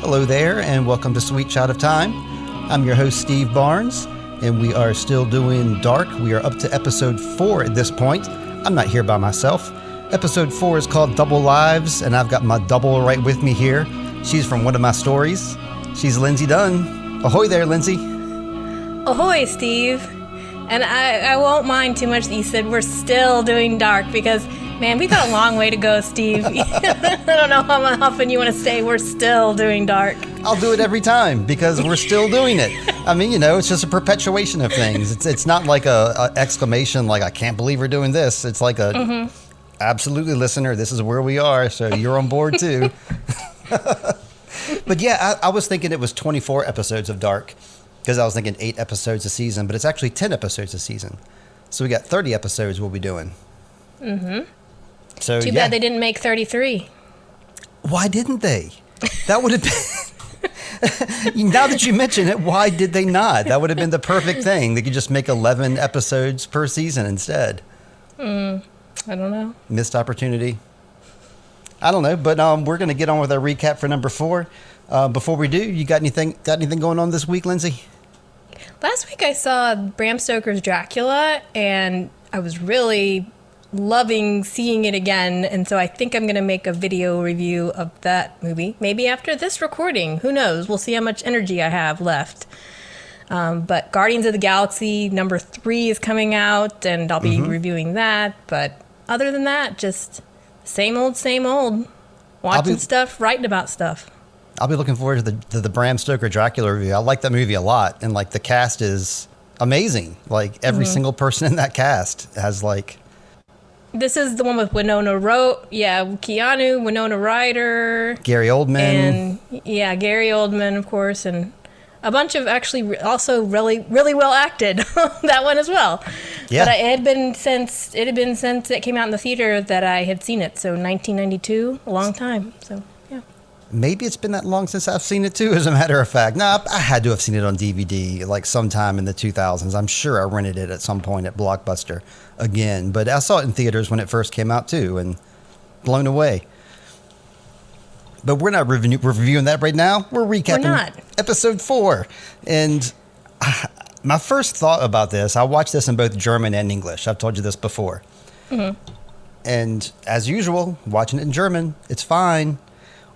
Hello there, and welcome to Sweet Shot of Time. I'm your host, Steve Barnes, and we are still doing Dark. We are up to episode 4 at this point. I'm not here by myself. Episode 4 is called Double Lives, and I've got my double right with me here. She's from one of my stories. She's Lindsay Dunn. Ahoy there, Lindsay. Ahoy, Steve. And I won't mind too much that you said we're still doing Dark, because, man, we got a long way to go, Steve. I don't know how often you want to say we're still doing Dark. I'll do it every time, because we're still doing it. I mean, it's just a perpetuation of things. It's not like a exclamation like, I can't believe we're doing this. It's like a, absolutely, listener, this is where we are, so you're on board too. But yeah, I was thinking it was 24 episodes of Dark, because I was thinking 8 episodes a season, but it's actually 10 episodes a season. So we got 30 episodes we'll be doing. Mm-hmm. So, Too bad they didn't make 33. Why didn't they? That would have been... Now that you mention it, why did they not? That would have been the perfect thing. They could just make 11 episodes per season instead. I don't know. Missed opportunity. I don't know, but we're going to get on with our recap for number 4. Before we do, you got anything going on this week, Lindsay? Last week I saw Bram Stoker's Dracula, and I was really loving seeing it again, and so I think I'm going to make a video review of that movie. Maybe after this recording. Who knows? We'll see how much energy I have left. But Guardians of the Galaxy number 3 is coming out, and I'll be reviewing that. But other than that, just same old. Watching stuff, writing about stuff. I'll be looking forward to the Bram Stoker Dracula review. I like that movie a lot, and like the cast is amazing. Like every single person in that cast has like. This is the one with Keanu, Winona Ryder, Gary Oldman, and Gary Oldman, of course, and a bunch of actually also really well acted. That one as well. Yeah. But it had been since it came out in the theater that I had seen it. So 1992, a long time. So. Maybe it's been that long since I've seen it too, as a matter of fact. No, I had to have seen it on DVD like sometime in the 2000s. I'm sure I rented it at some point at Blockbuster again. But I saw it in theaters when it first came out too, and blown away. But we're not reviewing that right now. We're recapping episode 4. And my first thought about this, I watched this in both German and English. I've told you this before. Mm-hmm. And as usual, watching it in German, it's fine.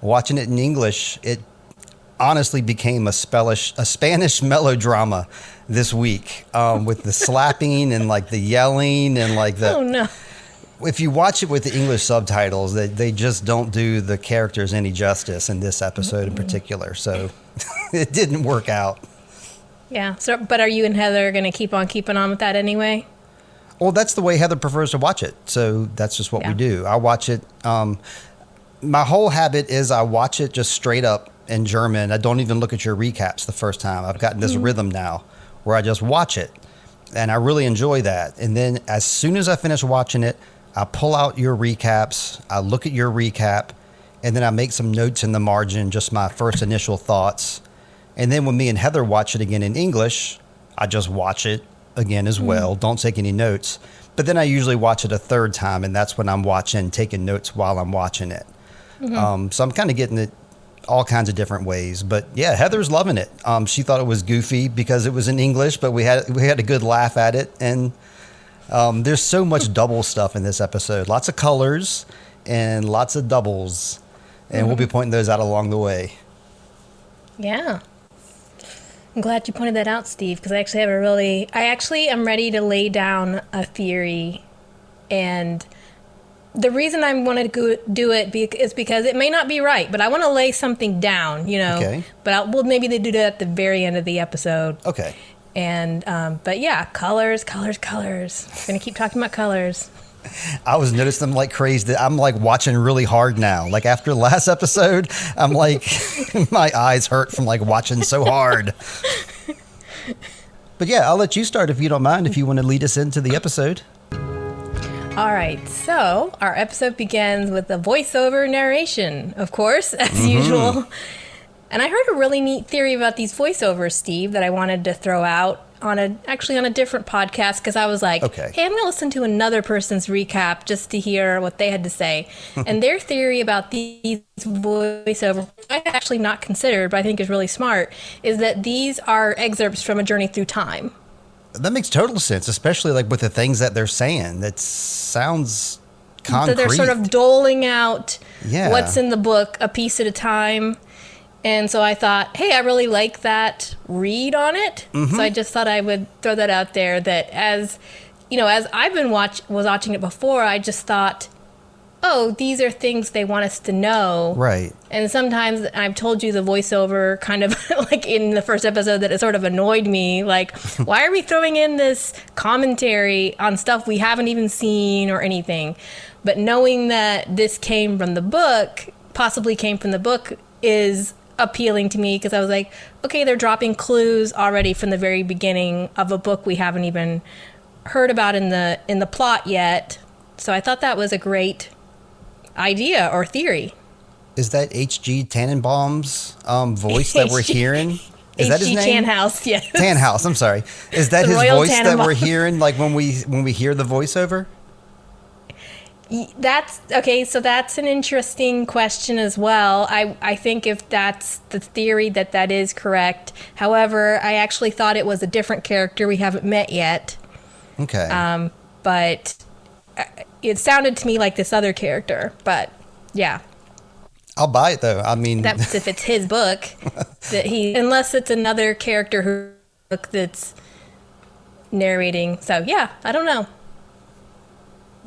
Watching it in English, it honestly became a Spanish melodrama this week, with the slapping and like the yelling and like the. Oh no! If you watch it with the English subtitles, they just don't do the characters any justice in this episode in particular. So it didn't work out. Yeah. So, but are you and Heather going to keep on keeping on with that anyway? Well, that's the way Heather prefers to watch it. So that's just what we do. I watch it. My whole habit is I watch it just straight up in German. I don't even look at your recaps the first time. I've gotten this rhythm now where I just watch it, and I really enjoy that. And then as soon as I finish watching it, I pull out your recaps, I look at your recap, and then I make some notes in the margin, just my first initial thoughts. And then when me and Heather watch it again in English, I just watch it again as well. Don't take any notes. But then I usually watch it a third time, and that's when I'm taking notes while I'm watching it. So I'm kind of getting it all kinds of different ways. But yeah, Heather's loving it. She thought it was goofy because it was in English, but we had a good laugh at it. And there's so much double stuff in this episode. Lots of colors and lots of doubles. And we'll be pointing those out along the way. Yeah. I'm glad you pointed that out, Steve, because I actually am ready to lay down a theory. And the reason I want to do it is because it may not be right, but I want to lay something down, Okay. But we'll maybe they do that at the very end of the episode. Okay. And but yeah, colors. We're gonna keep talking about colors. I was noticing them like crazy. I'm like watching really hard now. Like after the last episode, I'm like my eyes hurt from like watching so hard. But yeah, I'll let you start if you don't mind. If you want to lead us into the episode. All right, so our episode begins with a voiceover narration, of course, as usual. And I heard a really neat theory about these voiceovers, Steve, that I wanted to throw out. actually on a different podcast, because I was like, Okay. hey, I'm going to listen to another person's recap just to hear what they had to say. And their theory about these voiceovers, I had actually not considered, but I think is really smart, is that these are excerpts from A Journey Through Time. That makes total sense, especially like with the things that they're saying. That sounds concrete. So they're sort of doling out Yeah. what's in the book a piece at a time. And so I thought, hey, I really like that read on it. So I just thought I would throw that out there, that as, you know, as I've been was watching it before, I just thought, oh, these are things they want us to know. Right. And sometimes I've told you the voiceover kind of like in the first episode that it sort of annoyed me. Like, why are we throwing in this commentary on stuff we haven't even seen or anything? But knowing that this came from the book, possibly came from the book, is appealing to me, because I was like, okay, they're dropping clues already from the very beginning of a book we haven't even heard about in the plot yet. So I thought that was a great idea or theory. Is that H.G. Tannenbaum's voice that we're hearing? Is that his name? Tannhaus, yes. Tannhaus, I'm sorry. Is that The his Royal voice that Tannenbaum. we're hearing, like when we hear the voiceover? That's okay. So that's an interesting question as well. I think if that's the theory, that is correct. However, I actually thought it was a different character we haven't met yet. Okay. But it sounded to me like this other character. But yeah, I'll buy it though. I mean, that's if it's his book that unless it's another character that's narrating. So yeah, I don't know.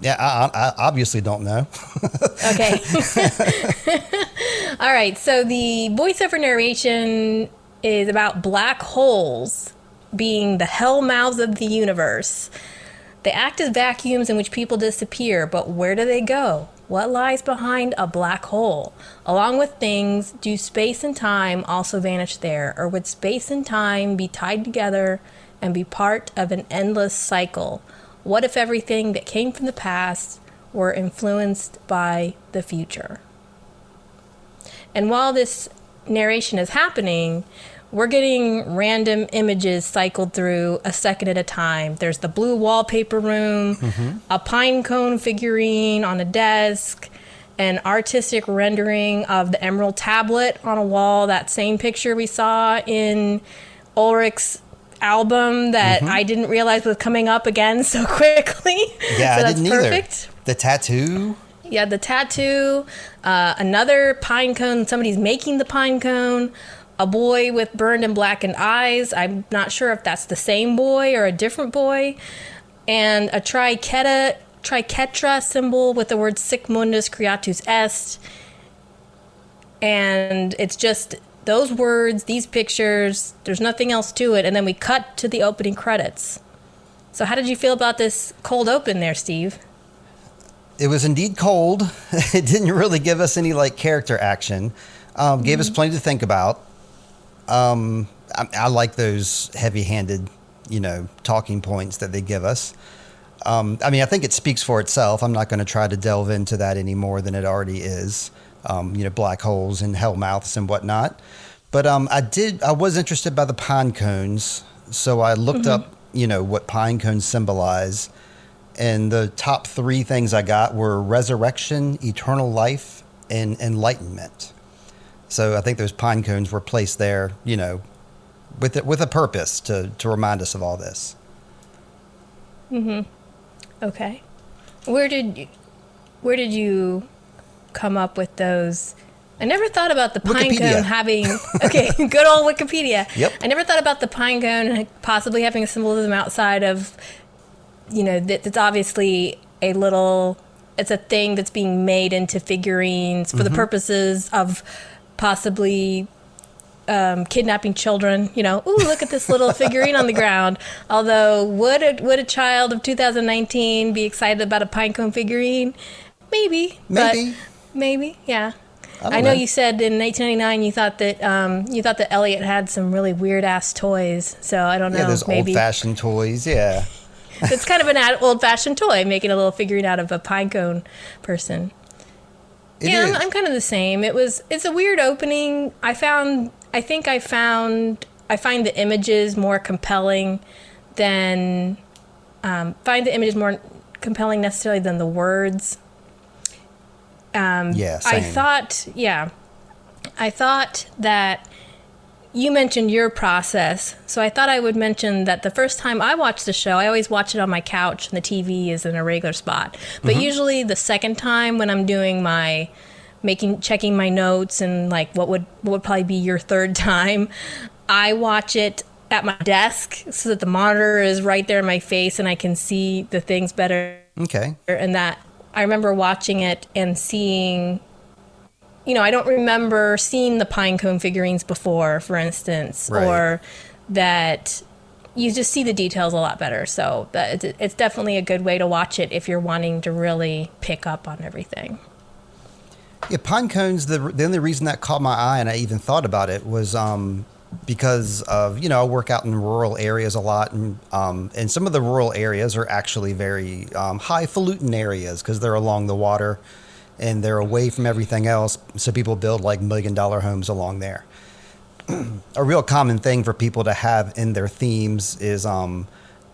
yeah, I obviously don't know. Okay. All right. So the voiceover narration is about black holes being the hell mouths of the universe. They act as vacuums in which people disappear, but where do they go? What lies behind a black hole? Along with things, do space and time also vanish there? Or would space and time be tied together and be part of an endless cycle? What if everything that came from the past were influenced by the future? And while this narration is happening, we're getting random images cycled through a second at a time. There's the blue wallpaper room, a pine cone figurine on a desk, an artistic rendering of the emerald tablet on a wall, that same picture we saw in Ulrich's album that I didn't realize was coming up again so quickly. Yeah, so I that's didn't perfect. either. The tattoo. Yeah, the tattoo, another pine cone. Somebody's making the pine cone. A boy with burned and blackened eyes. I'm not sure if that's the same boy or a different boy. And a triquetra symbol with the word Sic Mundus Creatus Est. And it's just those words, these pictures, there's nothing else to it. And then we cut to the opening credits. So how did you feel about this cold open there, Steve? It was indeed cold. It didn't really give us any like character action. Gave us plenty to think about. I like those heavy-handed, talking points that they give us. I mean, I think it speaks for itself. I'm not going to try to delve into that any more than it already is. Black holes and hell mouths and whatnot. But I was interested by the pine cones, so I looked up, what pine cones symbolize. And the top 3 things I got were resurrection, eternal life, and enlightenment. So I think those pine cones were placed there, with a purpose to remind us of all this. Okay. Where did you come up with those? I never thought about the pine Wikipedia. cone having... Okay, good old Wikipedia. Yep. I never thought about the pine cone possibly having a symbolism outside of, that's obviously it's a thing that's being made into figurines for the purposes of possibly kidnapping children. Ooh, look at this little figurine on the ground. Although, would a child of 2019 be excited about a pine cone figurine? Maybe. Maybe, yeah. I know you said in 1999 you thought that Elliot had some really weird ass toys. So I don't know. Yeah, those maybe old-fashioned toys. Yeah. it's kind of an old-fashioned toy, making a little figurine out of a pine cone person. I'm kind of the same. It's a weird opening. I find the images more compelling then find the images more compelling necessarily than the words. Yeah, same. I thought that you mentioned your process, so I thought I would mention that the first time I watched the show, I always watch it on my couch and the TV is in a regular spot. But usually the second time when I'm doing my checking my notes and like what would probably be your third time, I watch it at my desk so that the monitor is right there in my face and I can see the things better. Okay. And that I remember watching it and seeing, I don't remember seeing the Pinecone figurines before, for instance, right. or that you just see the details a lot better. So it's definitely a good way to watch it if you're wanting to really pick up on everything. Yeah, pine cones, the only reason that caught my eye and I even thought about it was because of, I work out in rural areas a lot. And some of the rural areas are actually very highfalutin areas because they're along the water and they're away from everything else. So people build like $1 million homes along there. A real common thing for people to have in their themes is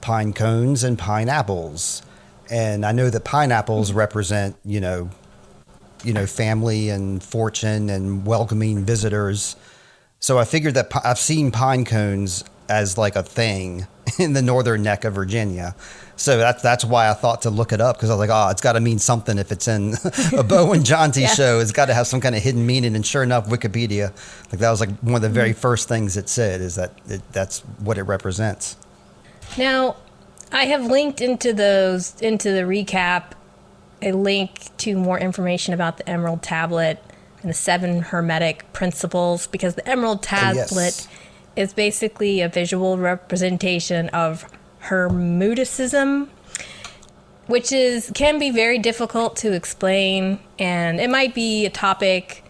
pine cones and pineapples. And I know that pineapples represent, family and fortune and welcoming visitors. So I figured that I've seen pine cones as like a thing in the northern neck of Virginia. So that's why I thought to look it up, because I was like, it's got to mean something if it's in a Bo and Jonty show. It's got to have some kind of hidden meaning. And sure enough, Wikipedia, like that was like one of the very first things it said is that that's what it represents. Now, I have linked into the recap a link to more information about the Emerald Tablet and the 7 Hermetic Principles, because the Emerald Tablet is basically a visual representation of Hermeticism, which can be very difficult to explain, and it might be a topic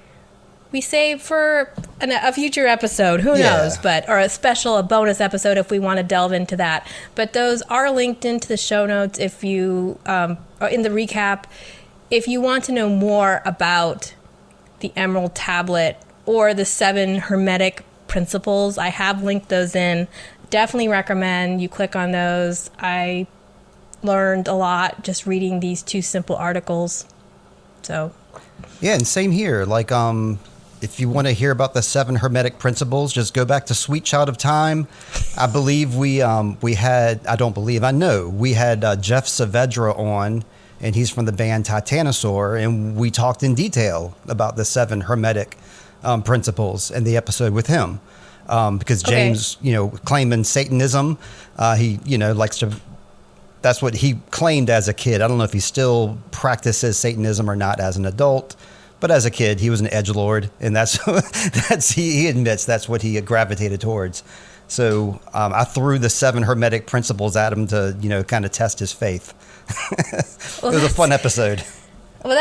we save for a future episode. Who knows? Or a bonus episode if we want to delve into that. But those are linked into the show notes if you, or in the recap, if you want to know more about the Emerald Tablet or the 7 Hermetic Principles. I have linked those in. Definitely recommend you click on those. I learned a lot just reading these 2 simple articles. So, yeah, and same here. Like, if you want to hear about the 7 Hermetic Principles, just go back to Sweet Child of Time. I believe we had Jeff Saavedra on, and he's from the band Titanosaur, and we talked in detail about the 7 Hermetic principles in the episode with him. Because James, claiming Satanism, he, likes to, that's what he claimed as a kid. I don't know if he still practices Satanism or not as an adult, but as a kid, he was an edgelord, and he admits that's what he gravitated towards. So I threw the 7 Hermetic Principles at him to, kind of test his faith. It was a fun episode. Well,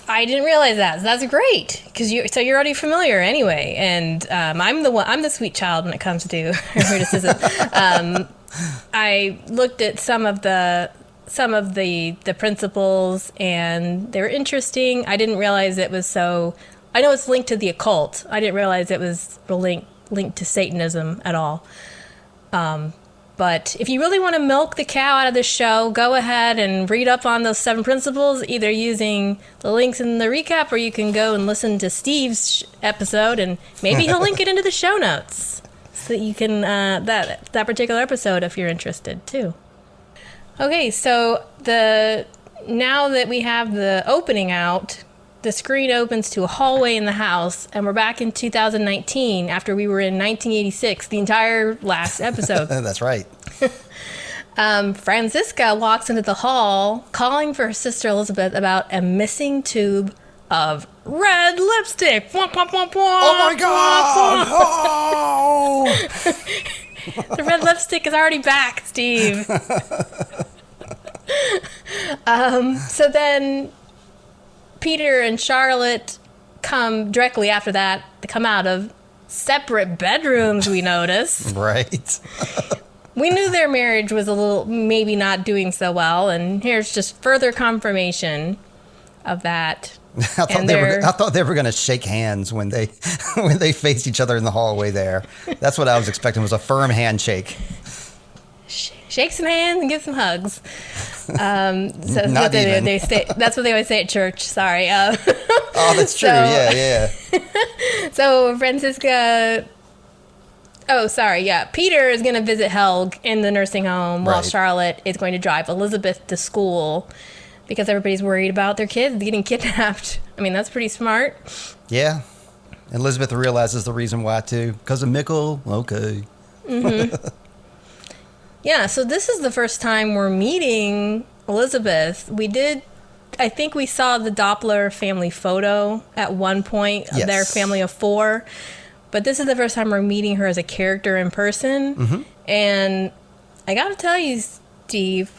I didn't realize that. So that's great, because you're already familiar anyway, and I'm the sweet child when it comes to hermeticism. I looked at some of the principles, and they were interesting. I didn't realize it was so. I know it's linked to the occult. I didn't realize it was linked to Satanism at all. But if you really want to milk the cow out of this show, go ahead and read up on those 7 principles, either using the links in the recap, or you can go and listen to Steve's episode, and maybe he'll link it into the show notes so that you can, that particular episode if you're interested too. Okay, so now that we have the opening out, the screen opens to a hallway in the house, and we're back in 2019 after we were in 1986, the entire last episode. That's right. Franziska walks into the hall, calling for her sister Elizabeth about a missing tube of red lipstick. Womp, womp, womp, womp. Oh my God! Oh! The red lipstick is already back, Steve. So then Peter and Charlotte come directly after that. They come out of separate bedrooms, we notice. Right. We knew their marriage was a little, maybe not doing so well, and here's just further confirmation of that. I thought they were going to shake hands when they faced each other in the hallway there. That's what I was expecting, was a firm handshake. shake some hands and give some hugs. So that's Not what even. they say. That's what they always say at church. Sorry. Oh, that's true. Yeah. So Francisca. Oh, sorry. Yeah, Peter is going to visit Helg in the nursing home while Right. Charlotte is going to drive Elizabeth to school because everybody's worried about their kids getting kidnapped. I mean, that's pretty smart. Yeah. Elizabeth realizes the reason why, too. Because of Mickle. Okay. Yeah, so this is the first time we're meeting Elizabeth. I think we saw the Doppler family photo at one point of their Yes. family of 4. But this is the first time we're meeting her as a character in person. And I got to tell you, Steve,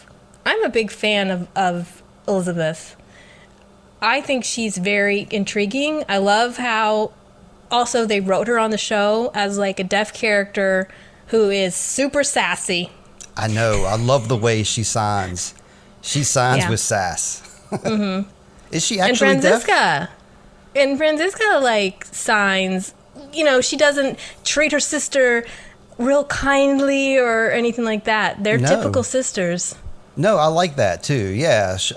I'm a big fan of Elizabeth. I think she's very intriguing. I love how also they wrote her on the show as like a deaf character who is super sassy. I know. I love the way she signs. She signs with sass. Is she actually deaf? And Francisca like signs, she doesn't treat her sister real kindly or anything like that. They're No. typical sisters. No, I like that, too. Yeah. She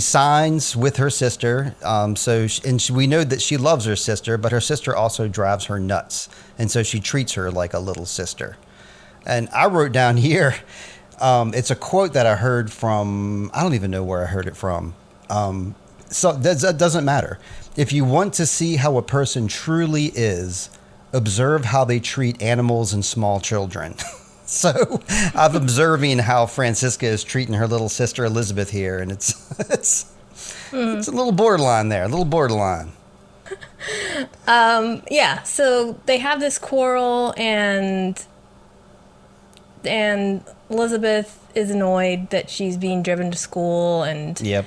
signs with her sister. We know that she loves her sister, but her sister also drives her nuts. And so she treats her like a little sister. And I wrote down here, it's a quote that I heard from, I don't even know where I heard it from. So that doesn't matter. If you want to see how a person truly is, observe how they treat animals and small children. So I'm observing how Francisca is treating her little sister Elizabeth here, and it's a little borderline there, a little borderline. Yeah, so they have this quarrel and Elizabeth is annoyed that she's being driven to school Yep.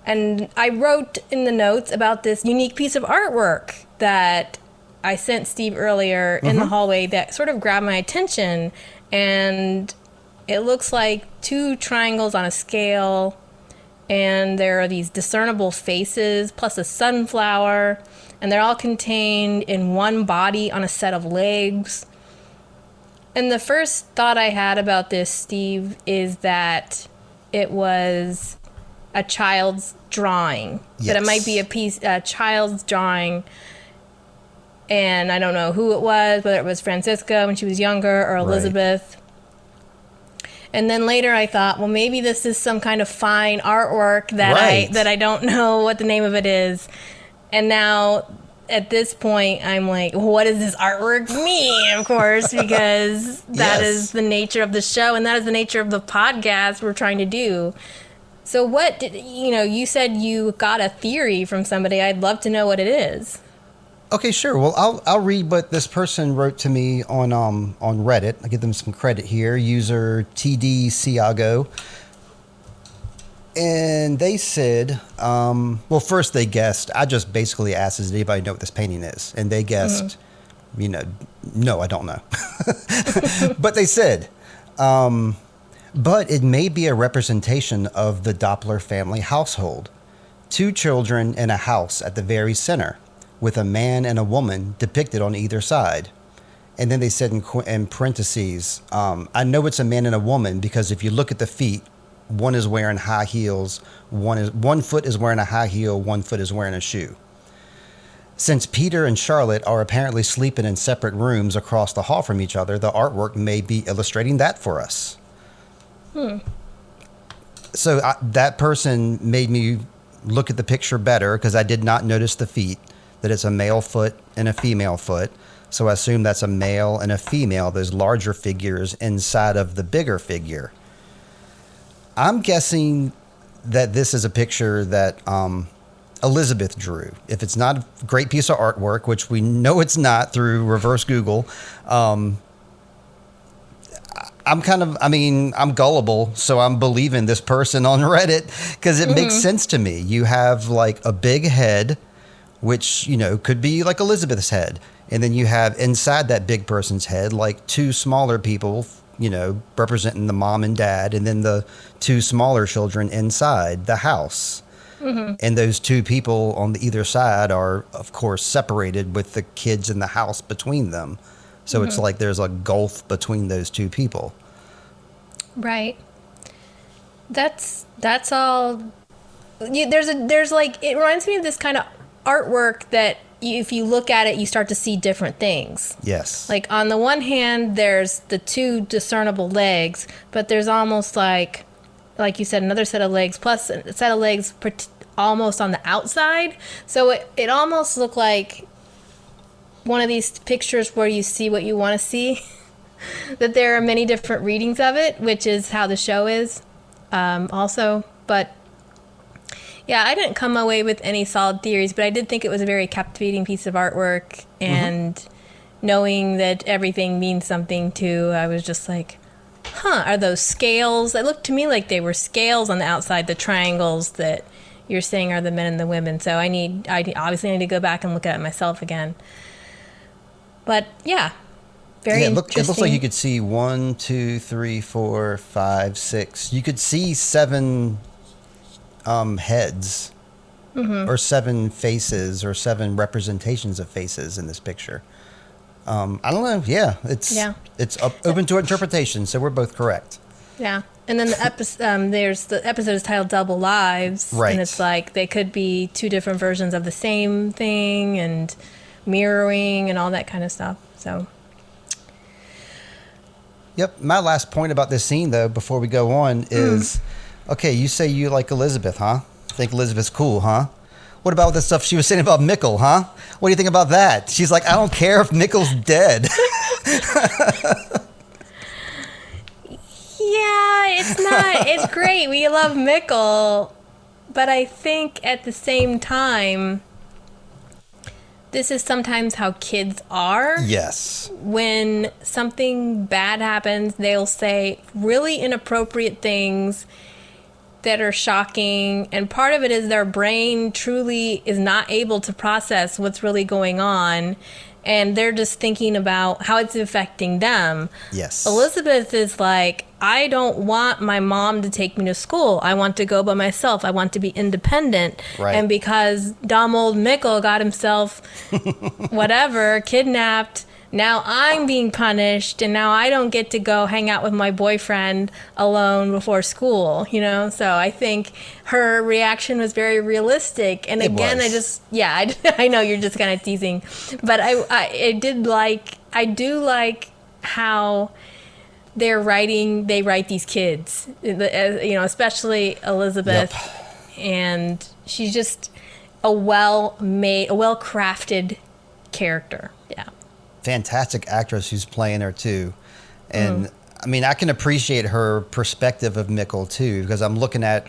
And I wrote in the notes about this unique piece of artwork that I sent Steve earlier in the hallway that sort of grabbed my attention. And it looks like 2 triangles on a scale. And there are these discernible faces plus a sunflower. And they're all contained in one body on a set of legs. And the first thought I had about this, Steve, is that it was a child's drawing. Yes. That it might be a child's drawing. And I don't know who it was, whether it was Francisca when she was younger or Elizabeth. Right. And then later I thought, well, maybe this is some kind of fine artwork that I don't know what the name of it is. And now at this point, I'm like, what does this artwork mean? Of course, because that is the nature of the show and that is the nature of the podcast we're trying to do. So what did, you said you got a theory from somebody. I'd love to know what it is. Okay, sure. Well, I'll read what this person wrote to me on Reddit. I'll give them some credit here. User TD Ciago. And they said, well, first they guessed. I just basically asked, does anybody know what this painting is? And they guessed, no, I don't know. But they said, but it may be a representation of the Doppler family household. 2 children in a house at the very center, with a man and a woman depicted on either side. And then they said in parentheses, I know it's a man and a woman because if you look at the feet, one is wearing high heels, one foot is wearing a high heel, one foot is wearing a shoe. Since Peter and Charlotte are apparently sleeping in separate rooms across the hall from each other, the artwork may be illustrating that for us. So that person made me look at the picture better because I did not notice the feet, that it's a male foot and a female foot. So I assume that's a male and a female, those larger figures inside of the bigger figure. I'm guessing that this is a picture that Elizabeth drew. If it's not a great piece of artwork, which we know it's not through reverse Google, I'm gullible, so I'm believing this person on Reddit because it makes sense to me. You have like a big head, which, could be like Elizabeth's head. And then you have inside that big person's head, like 2 smaller people, representing the mom and dad, and then the 2 smaller children inside the house. And those 2 people on the either side are, of course, separated with the kids in the house between them. So it's like there's a gulf between those two people. Right. That's all. There's like, it reminds me of this kind of artwork that if you look at it, you start to see different things. Yes. Like on the one hand, there's the two discernible legs, but there's almost like you said, another set of legs plus a set of legs almost on the outside. So it almost looked like one of these pictures where you see what you want to see. That there are many different readings of it, which is how the show is also. But yeah, I didn't come away with any solid theories, but I did think it was a very captivating piece of artwork. And knowing that everything means something too, I was just like, are those scales? It looked to me like they were scales on the outside, the triangles that you're saying are the men and the women. So I obviously need to go back and look at it myself again. But yeah, very interesting. It looks like you could see 1, 2, 3, 4, 5, 6. You could see 7 heads or 7 faces or 7 representations of faces in this picture. I don't know. Yeah, it's open to interpretation. So we're both correct. Yeah. And then the episode is titled Double Lives. Right. And it's like they could be 2 different versions of the same thing and mirroring and all that kind of stuff. So. Yep. My last point about this scene, though, before we go on is, okay, you say you like Elizabeth, huh? Think Elizabeth's cool, huh? What about the stuff she was saying about Mikkel, huh? What do you think about that? She's like, I don't care if Mikkel's dead. Yeah, it's great. We love Mikkel. But I think at the same time, this is sometimes how kids are. Yes. When something bad happens, they'll say really inappropriate things that are shocking. And part of it is their brain truly is not able to process what's really going on. And they're just thinking about how it's affecting them. Yes. Elizabeth is like, I don't want my mom to take me to school. I want to go by myself. I want to be independent. Right. And because dumb old Mikkel got himself, kidnapped, now I'm being punished, and now I don't get to go hang out with my boyfriend alone before school, So I think her reaction was very realistic. And again, I know you're just kind of teasing, but I do like how they write these kids, especially Elizabeth. Yep. And she's just a well-crafted character. Yeah. Fantastic actress who's playing her too. And I mean, I can appreciate her perspective of Mikkel too, because I'm looking at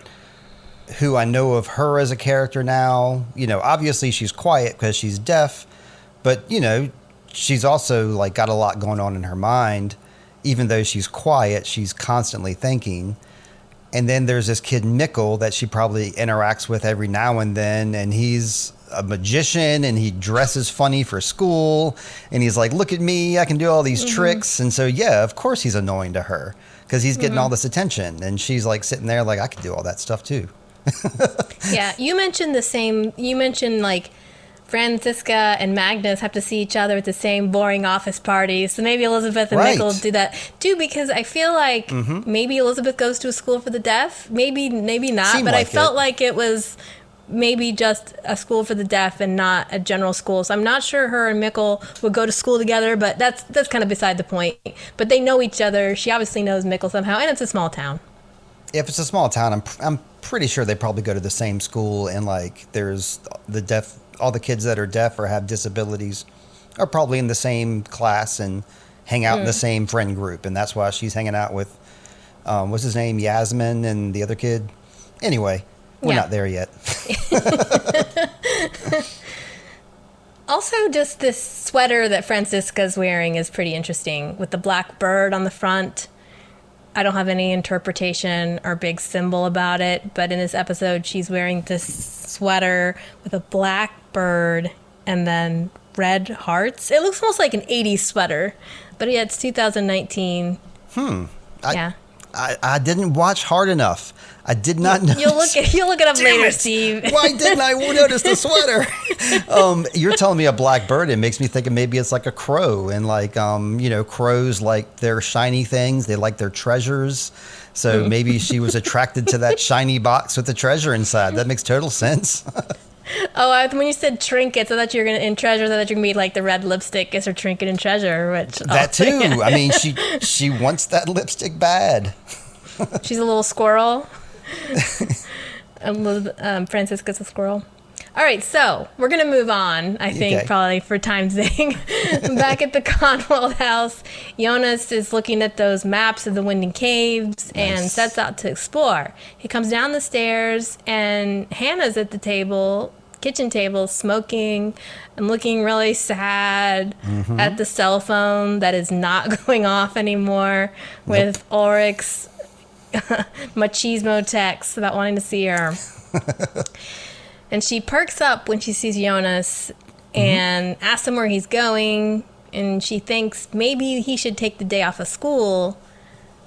who I know of her as a character now. Obviously she's quiet because she's deaf, but she's also like got a lot going on in her mind. Even though she's quiet, she's constantly thinking. And then there's this kid Mikkel that she probably interacts with every now and then, and he's a magician and he dresses funny for school, and he's like, look at me, I can do all these tricks. And so yeah, of course he's annoying to her because he's getting all this attention, and she's like sitting there like, I could do all that stuff too. Yeah, you mentioned like Franziska and Magnus have to see each other at the same boring office parties. So maybe Elizabeth and Mikkel do that too, because I feel like maybe Elizabeth goes to a school for the deaf. Maybe not. Seemed but like I felt like it was maybe just a school for the deaf and not a general school. So I'm not sure her and Mikkel would go to school together, but that's kind of beside the point. But they know each other. She obviously knows Mikkel somehow, and it's a small town. If it's a small town, I'm pretty sure they probably go to the same school, and like there's the deaf. All the kids that are deaf or have disabilities are probably in the same class and hang out in the same friend group. And that's why she's hanging out with, what's his name? Yasmin and the other kid. Anyway, we're not there yet. Also, just this sweater that Franziska's wearing is pretty interesting with the black bird on the front. I don't have any interpretation or big symbol about it, but in this episode, she's wearing this sweater with a black bird and then red hearts. It looks almost like an 80s sweater, but yeah, it's 2019. I I didn't watch hard enough. I did not notice. You'll look it up later, Steve. Why didn't I notice the sweater? You're telling me a black bird. It makes me think of maybe it's like a crow, and like crows like their shiny things. They like their treasures. So maybe she was attracted to that shiny box with the treasure inside. That makes total sense. Oh, when you said trinkets, I thought you were in treasures. I thought you were gonna be like the red lipstick is her trinket and treasure. Which that too. I mean, she wants that lipstick bad. She's a little squirrel. Francisca's a squirrel. All right, so we're going to move on, I think, probably for time's sake. Back at the Conwell house, Jonas is looking at those maps of the Winden Caves and sets out to explore. He comes down the stairs, and Hannah's at the kitchen table, smoking and looking really sad at the cell phone that is not going off anymore with Ulrich's machismo text about wanting to see her. And she perks up when she sees Jonas and asks him where he's going, and she thinks maybe he should take the day off of school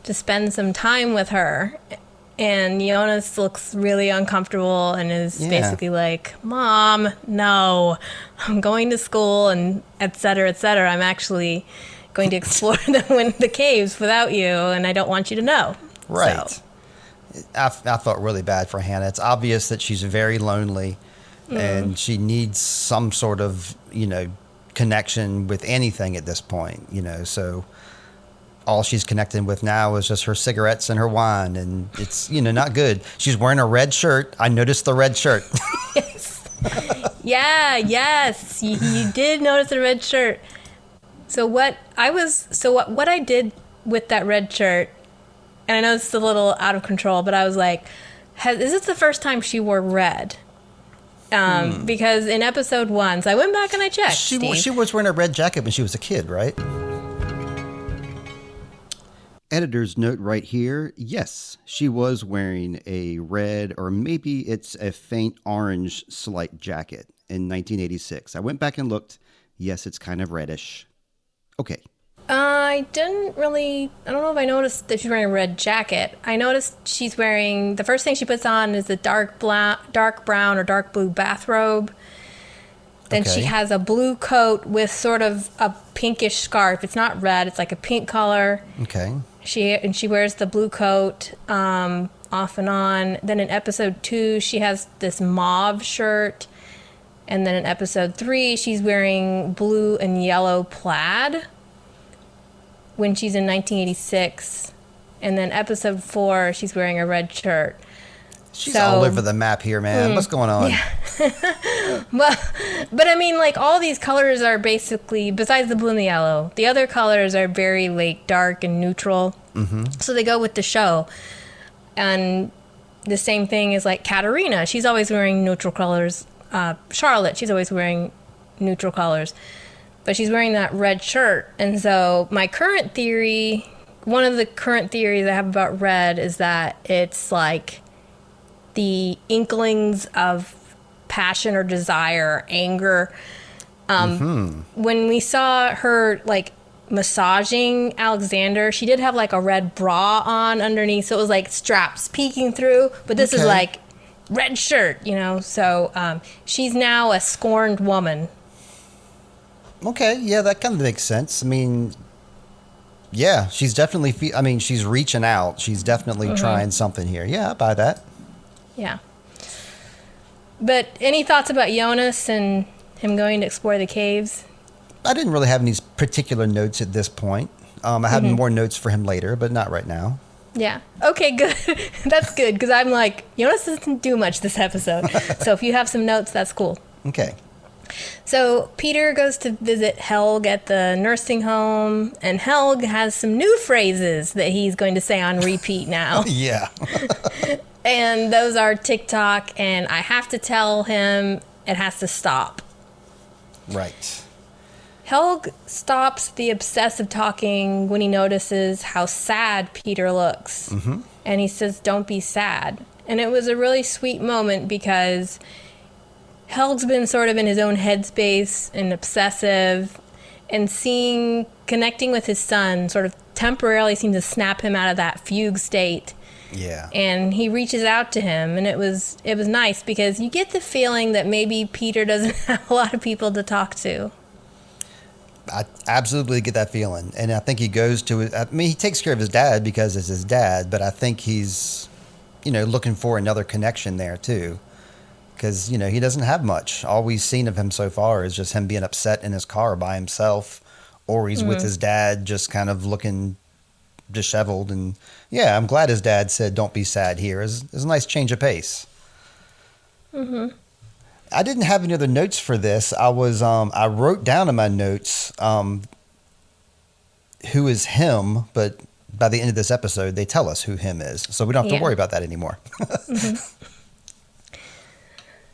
to spend some time with her. And Jonas looks really uncomfortable and is basically like, Mom, no, I'm going to school and et cetera, et cetera. I'm actually going to explore the caves without you, and I don't want you to know. Right. So. I felt really bad for Hannah. It's obvious that she's very lonely and she needs some sort of, connection with anything at this point, so all she's connecting with now is just her cigarettes and her wine, and it's, not good. She's wearing a red shirt. I noticed the red shirt. Yes. Yes. You did notice the red shirt. So what I did with that red shirt, and I know it's a little out of control, but I was like, is this the first time she wore red? Because in episode 1, so I went back and I checked. She was wearing a red jacket when she was a kid, right? Editor's note right here. Yes, she was wearing a red, or maybe it's a faint orange slight jacket in 1986. I went back and looked. Yes, it's kind of reddish. Okay. I don't know if I noticed that she's wearing a red jacket. I noticed she's wearing, the first thing she puts on is a dark brown or dark blue bathrobe. Then she has a blue coat with sort of a pinkish scarf. It's not red, it's like a pink color. Okay. She wears the blue coat off and on. Then in episode 2, she has this mauve shirt. And then in episode 3, she's wearing blue and yellow plaid when she's in 1986. And then episode 4, she's wearing a red shirt. She's all over the map here, man. What's going on? Yeah. But I mean, like, all these colors are basically, besides the blue and the yellow, the other colors are very, like, dark and neutral. So they go with the show. And the same thing is, like, Katerina. She's always wearing neutral colors. Charlotte, she's always wearing neutral colors. But she's wearing that red shirt. And so my current theory, one of the current theories I have about red is that it's like the inklings of passion or desire, anger. When we saw her like massaging Alexander, she did have like a red bra on underneath. So it was like straps peeking through. But this is like red shirt, So she's now a scorned woman. Okay, yeah, that kind of makes sense. I mean, yeah, she's definitely, she's reaching out. She's definitely trying something here. Yeah, I buy that. Yeah. But any thoughts about Jonas and him going to explore the caves? I didn't really have any particular notes at this point. I have more notes for him later, but not right now. Yeah. Okay, good. That's good, because I'm like, Jonas doesn't do much this episode. So if you have some notes, that's cool. Okay. So Peter goes to visit Helg at the nursing home, and Helg has some new phrases that he's going to say on repeat now. Yeah. And those are TikTok, and I have to tell him it has to stop. Right. Helg stops the obsessive talking when he notices how sad Peter looks. And he says, "Don't be sad." And it was a really sweet moment because Helg's been sort of in his own headspace and obsessive, and connecting with his son sort of temporarily seemed to snap him out of that fugue state. Yeah. And he reaches out to him, and it was nice because you get the feeling that maybe Peter doesn't have a lot of people to talk to. I absolutely get that feeling. And I think he goes to it. I mean, he takes care of his dad because it's his dad, but I think he's, looking for another connection there too. Because, he doesn't have much. All we've seen of him so far is just him being upset in his car by himself, or he's with his dad just kind of looking disheveled. And yeah, I'm glad his dad said, "Don't be sad here." It's a nice change of pace. Mm-hmm. I didn't have any other notes for this. I wrote down in my notes who is him, but by the end of this episode, they tell us who him is, so we don't have to worry about that anymore. Mm-hmm.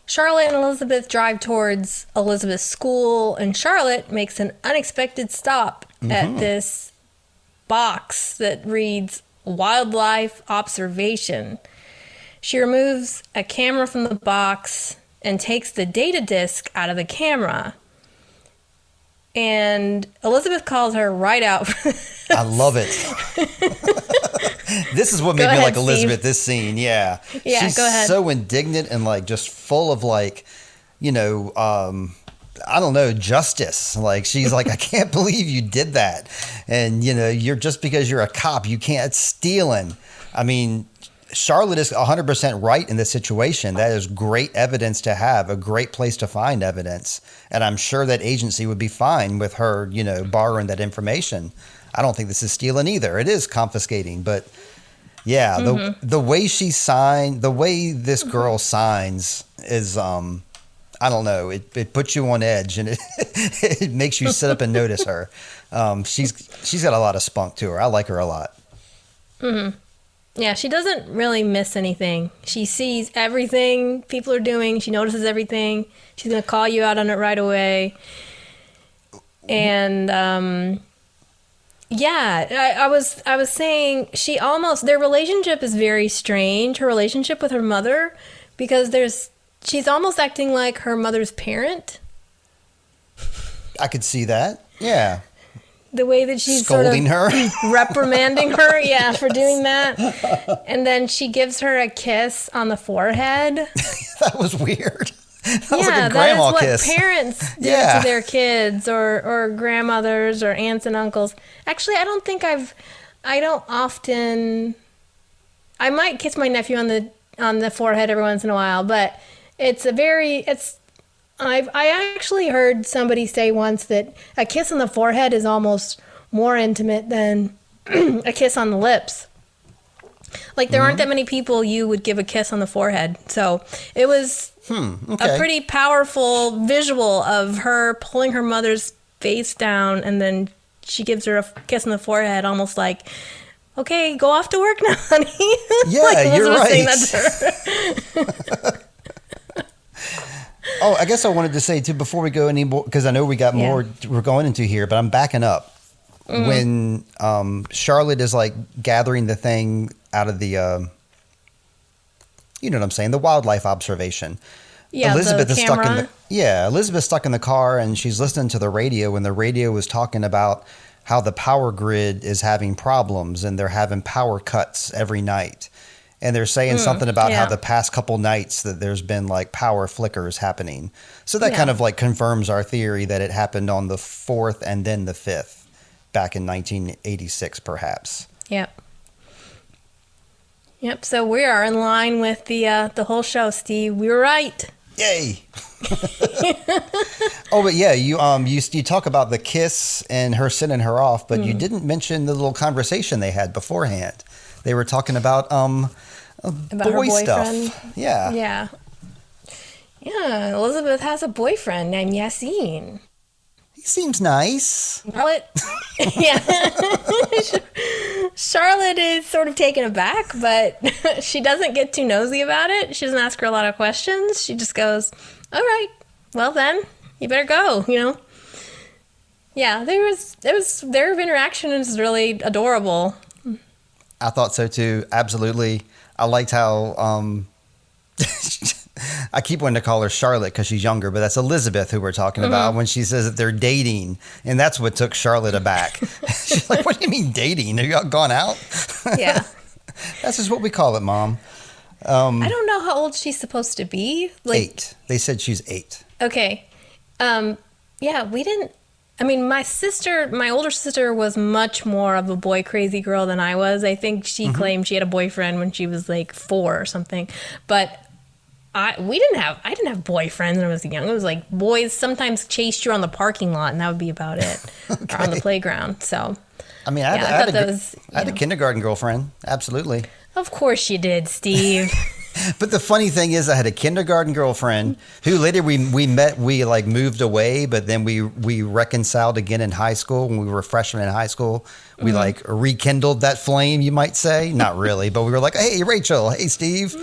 Charlotte and Elizabeth drive towards Elizabeth's school, and Charlotte makes an unexpected stop at this box that reads Wildlife Observation. She removes a camera from the box and takes the data disk out of the camera. And Elizabeth calls her right out. I love it. This is what made me like Elizabeth, Steve. This scene, yeah. Yeah, she's go ahead. So indignant and just full of I don't know, justice. She's like, I can't believe you did that. And, you're just because you're a cop, you can't, it's stealing. I mean, Charlotte is 100% right in this situation. That is great evidence to have, a great place to find evidence. And I'm sure that agency would be fine with her, borrowing that information. I don't think this is stealing either. It is confiscating. But yeah, the way she signed, the way this girl signs is, I don't know, it puts you on edge, and it makes you sit up and notice her. She's got a lot of spunk to her. I like her a lot. Mm-hmm. Yeah, she doesn't really miss anything. She sees everything people are doing. She notices everything. She's going to call you out on it right away. And I was saying their relationship is very strange. Her relationship with her mother, because she's almost acting like her mother's parent. I could see that. Yeah. The way that she's scolding her, reprimanding her, for doing that. And then she gives her a kiss on the forehead. That was weird. That was like a grandma kiss. That is what parents do to their kids, or grandmothers, or aunts and uncles. Actually, I might kiss my nephew on the forehead every once in a while, but I actually heard somebody say once that a kiss on the forehead is almost more intimate than a kiss on the lips. There aren't that many people you would give a kiss on the forehead. So it was a pretty powerful visual of her pulling her mother's face down, and then she gives her a kiss on the forehead, almost like, okay, go off to work now, honey. Yeah, you're right. Saying that to her. Oh, I guess I wanted to say too, before we go any more, because I know we got more we're going into here, but I'm backing up. When Charlotte is gathering the thing out of the, you know what I'm saying, the wildlife observation. Yeah, Elizabeth is camera. stuck in Elizabeth's stuck in the car, and she's listening to the radio, and the radio was talking about how the power grid is having problems, and they're having power cuts every night. And they're saying something about how the past couple nights that there's been power flickers happening. So that kind of confirms our theory that it happened on the 4th and then the 5th back in 1986, perhaps. Yep. So we are in line with the whole show, Steve. We were right. Yay. Oh, but yeah, you talk about the kiss and her sending her off, but you didn't mention the little conversation they had beforehand. They were talking about boy stuff. Yeah. Yeah. Yeah. Elizabeth has a boyfriend named Yassine. He seems nice. Charlotte. Yeah. Charlotte is sort of taken aback, but she doesn't get too nosy about it. She doesn't ask her a lot of questions. She just goes, "All right, well then, you better go." Yeah. Their interaction is really adorable. I thought so too. Absolutely. I liked how I keep wanting to call her Charlotte because she's younger, but that's Elizabeth who we're talking about when she says that they're dating. And that's what took Charlotte aback. She's like, what do you mean dating? Have you all gone out? Yeah. That's just what we call it, Mom. I don't know how old she's supposed to be. 8. They said she's 8. Okay. Yeah, we didn't. I mean, my older sister was much more of a boy crazy girl than I was. I think she claimed she had a boyfriend when she was like 4 or something. But I didn't have boyfriends when I was young. It was like boys sometimes chased you around the parking lot, and that would be about it, or on the playground. So, I mean, I had a kindergarten girlfriend. Absolutely. Of course you did, Steve. But the funny thing is, I had a kindergarten girlfriend who later we met. We like moved away, but then we reconciled again in high school when we were freshmen in high school. We like rekindled that flame, you might say. Not really, but we were like, "Hey, Rachel. Hey, Steve."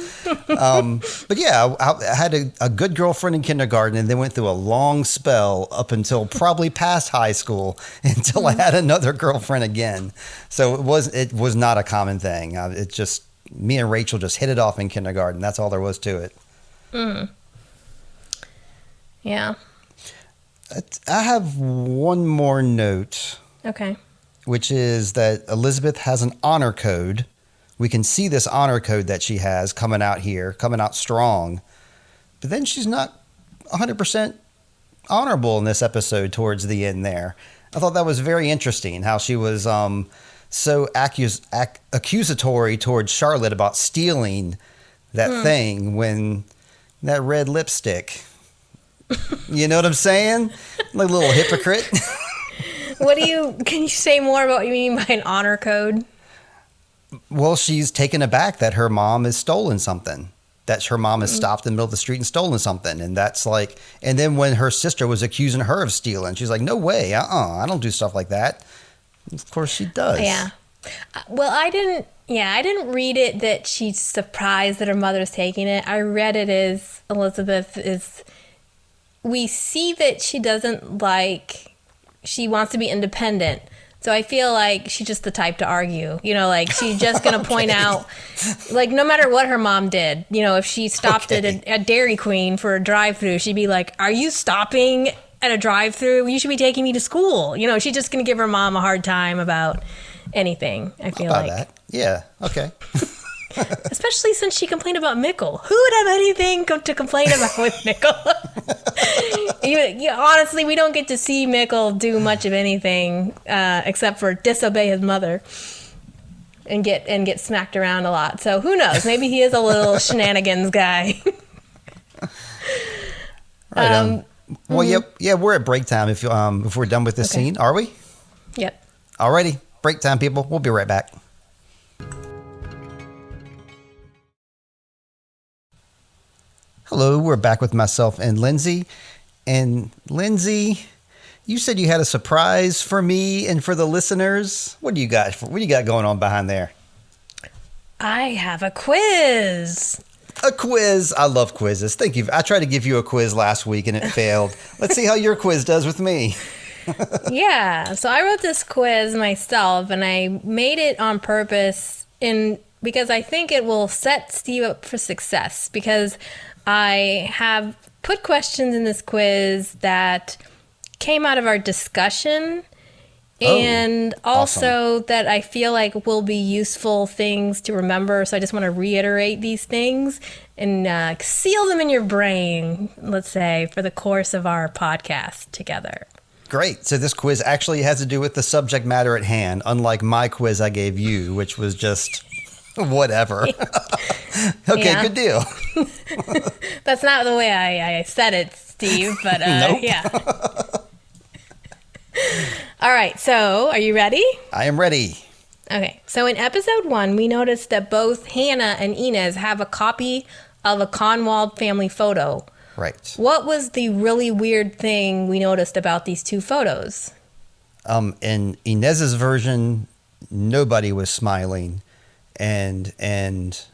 But yeah, I had a good girlfriend in kindergarten, and then went through a long spell up until probably past high school until I had another girlfriend again. So it was not a common thing. It just. Me and Rachel just hit it off in kindergarten. That's all there was to it. Yeah. I have one more note. Okay. Which is that Elizabeth has an honor code. We can see this honor code that she has coming out strong. But then she's not 100% honorable in this episode towards the end there. I thought that was very interesting how she was so accusatory towards Charlotte about stealing that thing when that red lipstick. You know what I'm saying? Like a little hypocrite. Can you say more about what you mean by an honor code? Well, she's taken aback that her mom has stolen something. That her mom has stopped in the middle of the street and stolen something. And that's like, and then when her sister was accusing her of stealing, she's like, no way, I don't do stuff like that. Of course she does. Yeah. Well, I didn't read it that she's surprised that her mother's taking it. I read it as we see that she wants to be independent. So I feel like she's just the type to argue, like she's just going to point out, like no matter what her mom did, if she stopped at a Dairy Queen for a drive-thru, she'd be like, are you stopping at a drive-thru? You should be taking me to school. She's just going to give her mom a hard time about anything, I feel like. That. Yeah, okay. Especially since she complained about Mikkel. Who would have anything to complain about with Mikkel? Honestly, we don't get to see Mikkel do much of anything except for disobey his mother and get smacked around a lot. So who knows? Maybe he is a little shenanigans guy. Right. Well, yeah, we're at break time. If we're done with this scene, are we? Yep. Alrighty, break time, people. We'll be right back. Hello, we're back with myself and Lindsay. And Lindsay, you said you had a surprise for me and for the listeners. What do you got going on behind there? I have a quiz. A quiz. I love quizzes. Thank you. I tried to give you a quiz last week and it failed. Let's see how your quiz does with me. Yeah. So I wrote this quiz myself and I made it on purpose because I think it will set Steve up for success, because I have put questions in this quiz that came out of our discussion and also that I feel like will be useful things to remember. So I just want to reiterate these things and seal them in your brain, let's say, for the course of our podcast together. Great. So this quiz actually has to do with the subject matter at hand, unlike my quiz I gave you, which was just whatever. Okay, good deal. That's not the way I said it, Steve, but nope. Yeah. All right, so are you ready? I am ready. Okay, so in episode 1, we noticed that both Hannah and Inez have a copy of a Conwald family photo. Right. What was the really weird thing we noticed about these two photos? In Inez's version, nobody was smiling. And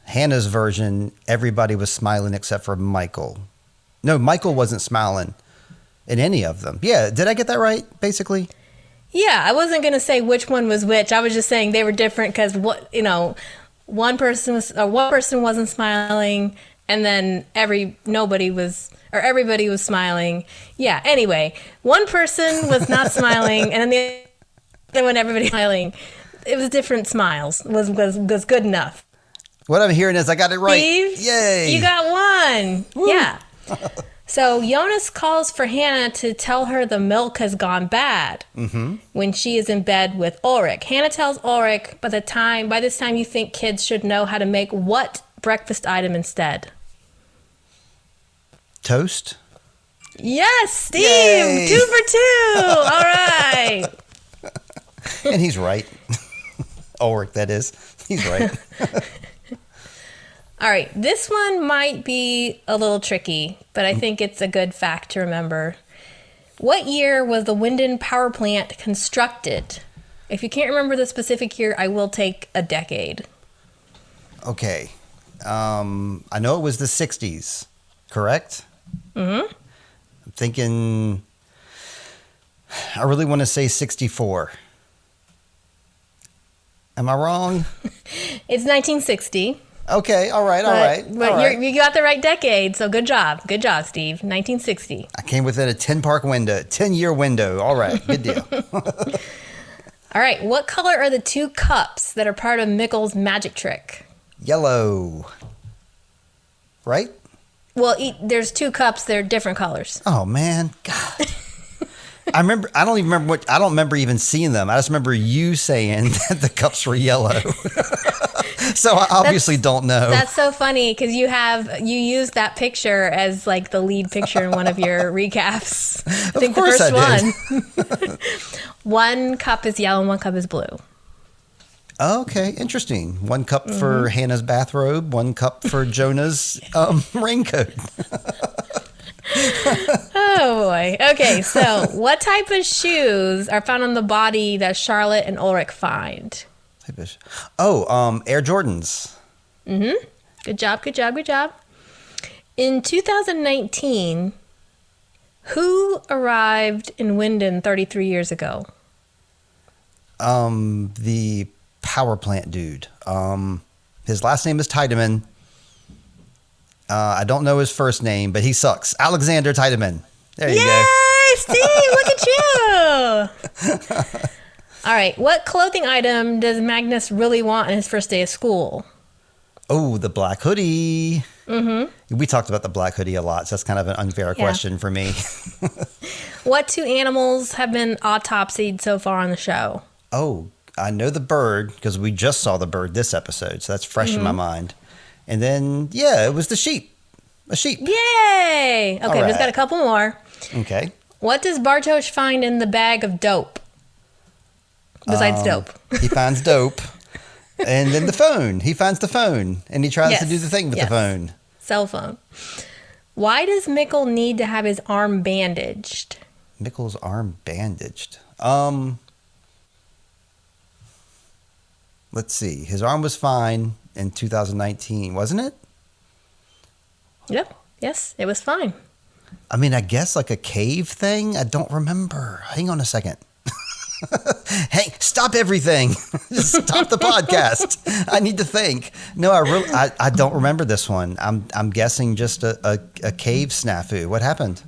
Hannah's version, everybody was smiling except for Michael. No, Michael wasn't smiling in any of them. Yeah, did I get that right, basically? Yeah, I wasn't going to say which one was which. I was just saying they were different because one person wasn't smiling and then everybody was smiling. Yeah. Anyway, one person was not smiling, and then the other one, everybody smiling. It was different smiles. Was good enough. What I'm hearing is I got it right. Steve, Yay! You got one. Woo. Yeah. So Jonas calls for Hannah to tell her the milk has gone bad when she is in bed with Ulrich. Hannah tells Ulrich, by this time you think kids should know how to make what breakfast item instead? Toast? Yes, Steve! Yay. 2 for 2! All right. And he's right. Ulrich, that is. He's right. All right, this one might be a little tricky, but I think it's a good fact to remember. What year was the Winden power plant constructed? If you can't remember the specific year, I will take a decade. Okay. I know it was the 60s, correct? Mm-hmm. I'm thinking, I really want to say 64. Am I wrong? It's 1960. Okay, all right. But you got the right decade, so good job. Good job, Steve. 1960. I came within a 10-year window. All right, good deal. All right, what color are the 2 cups that are part of Mikkel's magic trick? Yellow. Right? Well, there's 2 cups, they're different colors. Oh, man. God. I don't remember even seeing them. I just remember you saying that the cups were yellow. So I obviously don't know. That's so funny because you used that picture as like the lead picture in one of your recaps. I think of course the first one. One cup is yellow and one cup is blue. Okay, interesting. 1 cup for Hannah's bathrobe, 1 cup for Jonah's raincoat. Oh boy. Okay, so what type of shoes are found on the body that Charlotte and Ulrich find? Air Jordans. Mm-hmm. Good job. In 2019, who arrived in Winden 33 years ago? The power plant dude. His last name is Tiedemann. I don't know his first name, but he sucks. Alexander Tiedemann. There you go. Yay, Steve! Look at you! All right. What clothing item does Magnus really want on his first day of school? Oh, the black hoodie. Mm-hmm. We talked about the black hoodie a lot, so that's kind of an unfair question for me. What 2 animals have been autopsied so far on the show? Oh, I know the bird because we just saw the bird this episode, so that's fresh in my mind. And then, it was the sheep. A sheep. Yay! Okay, right. we've got a couple more. Okay. What does Bartosz find in the bag of dope? Besides dope. He finds dope. And then the phone. He finds the phone. And he tries to do the thing with the phone. Cell phone. Why does Mikkel need to have his arm bandaged? Mikkel's arm bandaged. Let's see. His arm was fine in 2019, wasn't it? Yep. Yes, it was fine. I mean, I guess like a cave thing? I don't remember. Hang on a second. Hey, stop everything. Just stop the podcast. I need to think. No, I don't remember this one. I'm guessing just a cave snafu. What happened?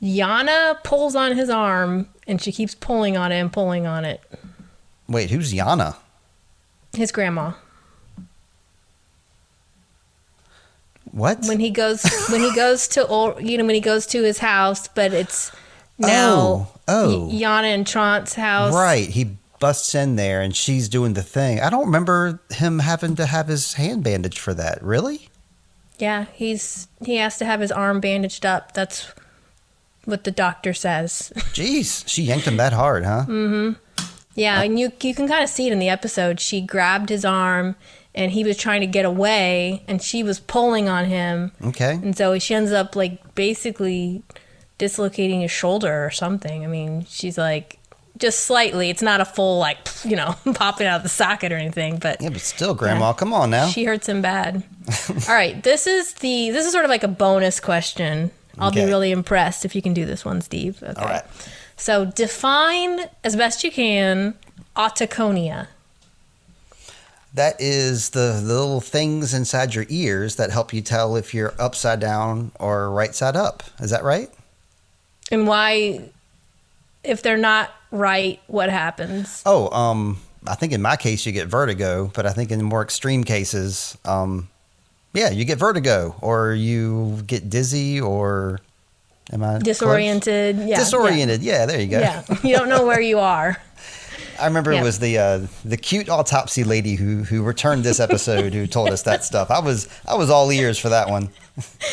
Yana pulls on his arm and she keeps pulling on it and pulling on it. Wait, who's Yana? His grandma. What? When he goes to his house, but it's now Yana and Trant's house. Right. He busts in there and she's doing the thing. I don't remember him having to have his hand bandaged for that. Really? Yeah, he has to have his arm bandaged up. That's what the doctor says. Jeez, she yanked him that hard, huh? Mm-hmm. Yeah, and you can kind of see it in the episode. She grabbed his arm and he was trying to get away and she was pulling on him. Okay. And so she ends up like basically dislocating his shoulder or something. I mean, she's like just slightly. It's not a full like, popping out of the socket or anything, but yeah, but still, Grandma, come on now. She hurts him bad. All right, this is sort of like a bonus question. I'll be really impressed if you can do this one, Steve. Okay. All right. So define as best you can autoconia. That is the little things inside your ears that help you tell if you're upside down or right side up. Is that right? And why, if they're not right, what happens? Oh, I think in my case you get vertigo, but I think in more extreme cases, you get vertigo or you get dizzy or am I disoriented? Close? Yeah, disoriented. Yeah, there you go. Yeah, you don't know where you are. I remember it was the cute autopsy lady who returned this episode who told us that stuff. I was all ears for that one.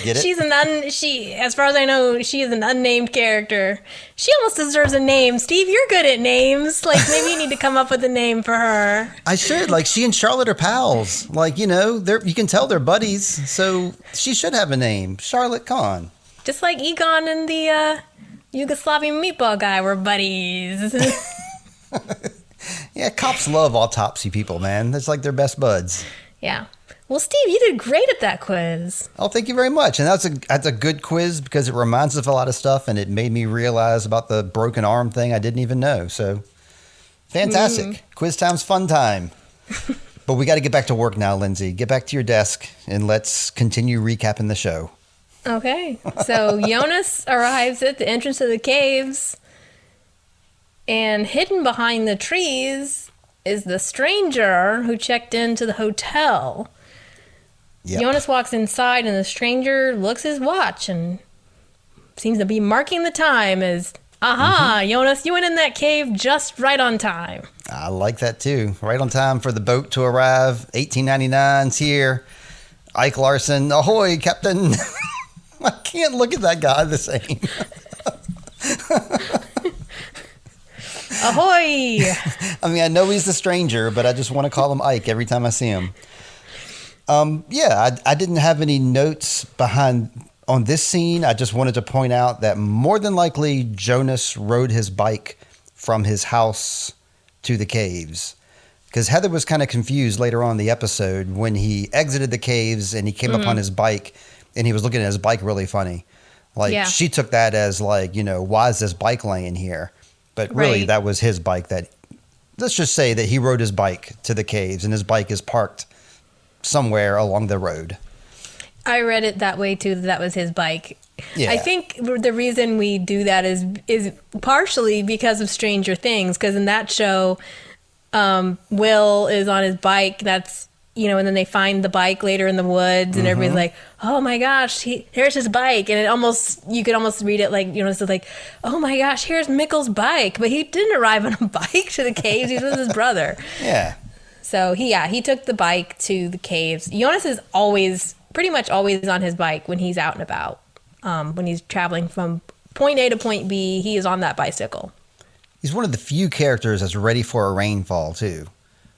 Get it? She, as far as I know, she is an unnamed character. She almost deserves a name. Steve, you're good at names. Like, maybe you need to come up with a name for her. I should. Like, she and Charlotte are pals. Like, you can tell they're buddies. So she should have a name. Charlotte Kahn. Just like Egon and the Yugoslavian meatball guy were buddies. Yeah, cops love autopsy people, man. That's like their best buds. Yeah. Well, Steve, you did great at that quiz. Oh, thank you very much. And that's a good quiz because it reminds us of a lot of stuff, and it made me realize about the broken arm thing I didn't even know. So, fantastic. Quiz time's fun time. But we got to get back to work now, Lindsay. Get back to your desk, and let's continue recapping the show. Okay. So, Jonas arrives at the entrance of the caves, and hidden behind the trees is the stranger who checked into the hotel. Yep. Jonas walks inside, and the stranger looks at his watch and seems to be marking the time as, Jonas, you went in that cave just right on time. I like that, too. Right on time for the boat to arrive. 1899's here. Ike Larson, ahoy, Captain. I can't look at that guy the same. Ahoy! I mean, I know he's the stranger, but I just want to call him Ike every time I see him. I didn't have any notes on this scene. I just wanted to point out that more than likely Jonas rode his bike from his house to the caves. Because Heather was kind of confused later on in the episode when he exited the caves and he came up on his bike and he was looking at his bike really funny. She took that as why is this bike laying here? But really, that was his bike let's just say that he rode his bike to the caves and his bike is parked somewhere along the road. I read it that way too, that was his bike. Yeah. I think the reason we do that is partially because of Stranger Things, because in that show, Will is on his bike, and then they find the bike later in the woods and everybody's like, oh my gosh, here's his bike. And you could almost read it like, it's like, oh my gosh, here's Mikkel's bike. But he didn't arrive on a bike to the caves. He's with his brother. Yeah. So he took the bike to the caves. Jonas is pretty much always on his bike when he's out and about. When he's traveling from point A to point B, he is on that bicycle. He's one of the few characters that's ready for a rainfall too.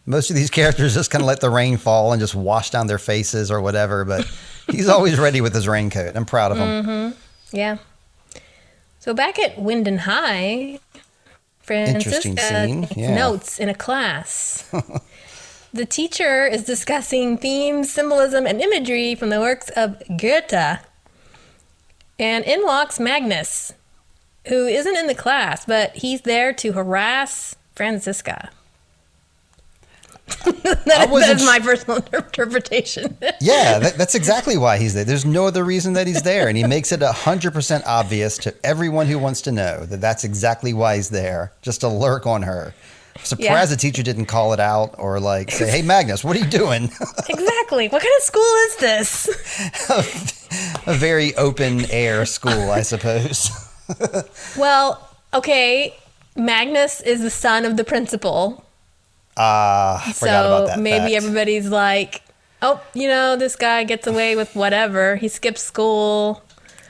Most of these characters just kind of let the rain fall and just wash down their faces or whatever, but he's always ready with his raincoat. I'm proud of him. Mm-hmm. Yeah. So back at Winden High, Francisca notes in a class. The teacher is discussing themes, symbolism, and imagery from the works of Goethe. And in walks Magnus, who isn't in the class, but he's there to harass Francisca. That is my personal interpretation. Yeah, that's exactly why he's there. There's no other reason that he's there. And he makes it 100% obvious to everyone who wants to know that that's exactly why he's there, just to lurk on her. Surprised the teacher didn't call it out or say, hey, Magnus, what are you doing? Exactly. What kind of school is this? A very open air school, I suppose. Well, okay. Magnus is the son of the principal. I forgot about that. Maybe everybody's like, oh, this guy gets away with whatever. He skips school.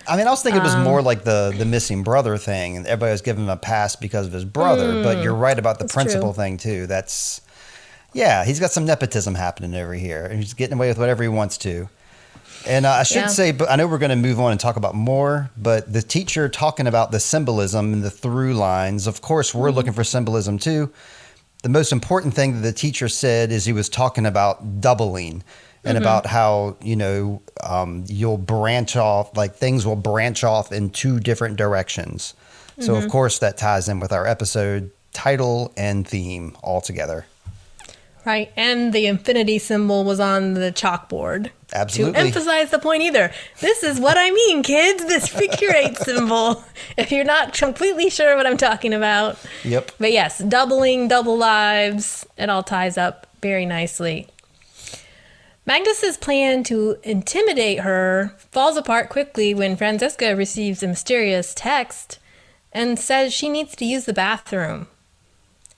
I mean, I was thinking it was more like the missing brother thing, and everybody was giving him a pass because of his brother. But you're right about the principal thing too. He's got some nepotism happening over here, and he's getting away with whatever he wants to. And I should say, but I know we're going to move on and talk about more. But the teacher talking about the symbolism and the through lines. Of course, we're looking for symbolism too. The most important thing that the teacher said is he was talking about doubling. And about how, you'll branch off, things will branch off in two different directions. So, of course, that ties in with our episode title and theme all together. Right, and the infinity symbol was on the chalkboard. Absolutely. To emphasize the point either. This is what I mean, kids, this figure 8 symbol. If you're not completely sure what I'm talking about. Yep. But yes, double lives. It all ties up very nicely. Magnus's plan to intimidate her falls apart quickly when Franziska receives a mysterious text and says she needs to use the bathroom.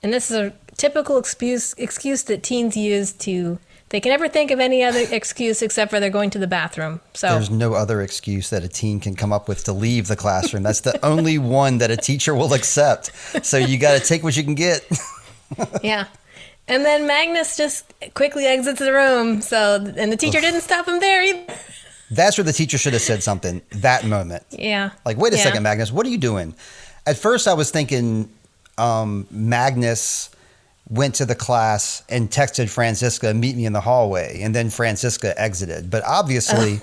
And this is a typical excuse that teens use to... They can never think of any other excuse except for they're going to the bathroom. So there's no other excuse that a teen can come up with to leave the classroom. That's the only one that a teacher will accept. So you got to take what you can get. Yeah. And then Magnus just quickly exits the room. And the teacher didn't stop him there either. That's where the teacher should have said something that moment. Yeah. Like, wait a second, Magnus, what are you doing? At first I was thinking Magnus went to the class and texted Franziska, meet me in the hallway. And then Franziska exited. But obviously,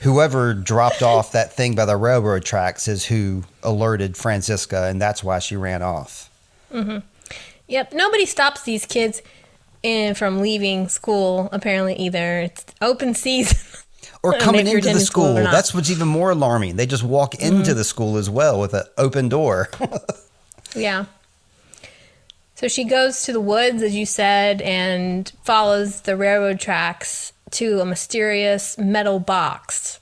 whoever dropped off that thing by the railroad tracks is who alerted Franziska. And that's why she ran off. Mm-hmm. Yep. Nobody stops these kids from leaving school, apparently, either. It's open season. Or coming into the school. That's what's even more alarming. They just walk into the school as well with an open door. Yeah. So she goes to the woods, as you said, and follows the railroad tracks to a mysterious metal box.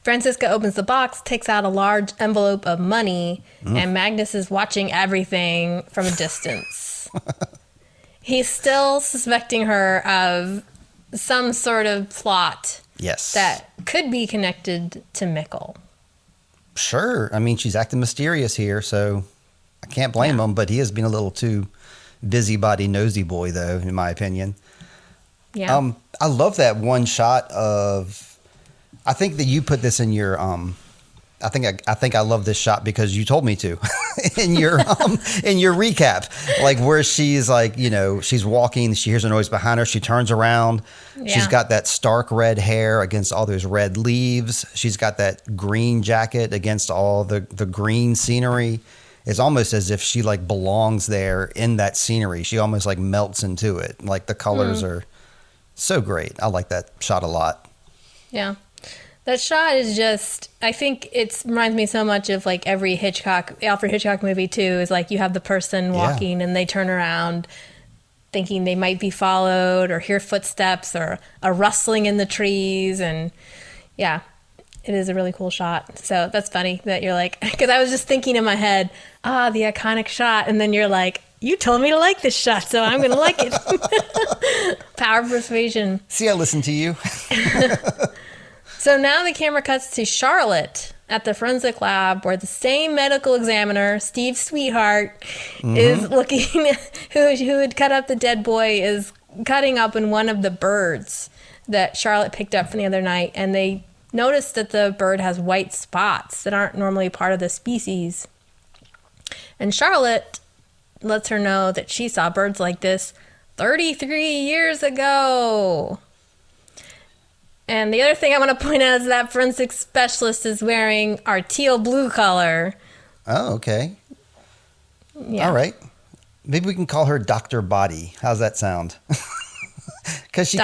Franziska opens the box, takes out a large envelope of money, and Magnus is watching everything from a distance. He's still suspecting her of some sort of plot that could be connected to Mikkel. Sure. I mean, she's acting mysterious here, so I can't blame him, but he has been a little too busybody nosy boy, though, in my opinion. Yeah. I love that one shot of... I think that you put this in your... I think I love this shot because you told me to in your recap, like where she's like, you know, she's walking, she hears a noise behind her, she turns around, she's got that stark red hair against all those red leaves, she's got that green jacket against all the green scenery. It's almost as if she like belongs there in that scenery. She almost like melts into it. Like the colors are so great. I like that shot a lot. Yeah. That shot is just, I think it reminds me so much of like every Alfred Hitchcock movie too, is like you have the person walking and they turn around thinking they might be followed or hear footsteps or a rustling in the trees. And yeah, it is a really cool shot. So that's funny that you're like, because I was just thinking in my head, the iconic shot. And then you're like, you told me to like this shot, so I'm going to like it. Power of persuasion. See, I listened to you. So now the camera cuts to Charlotte at the forensic lab where the same medical examiner, Steve Sweetheart, is looking, who had cut up the dead boy, is cutting up in one of the birds that Charlotte picked up from the other night. And they noticed that the bird has white spots that aren't normally part of the species. And Charlotte lets her know that she saw birds like this 33 years ago. And the other thing I want to point out is that forensic specialist is wearing our teal blue color. Oh, okay. Yeah. All right. Maybe we can call her Dr. Body. How's that sound? Because she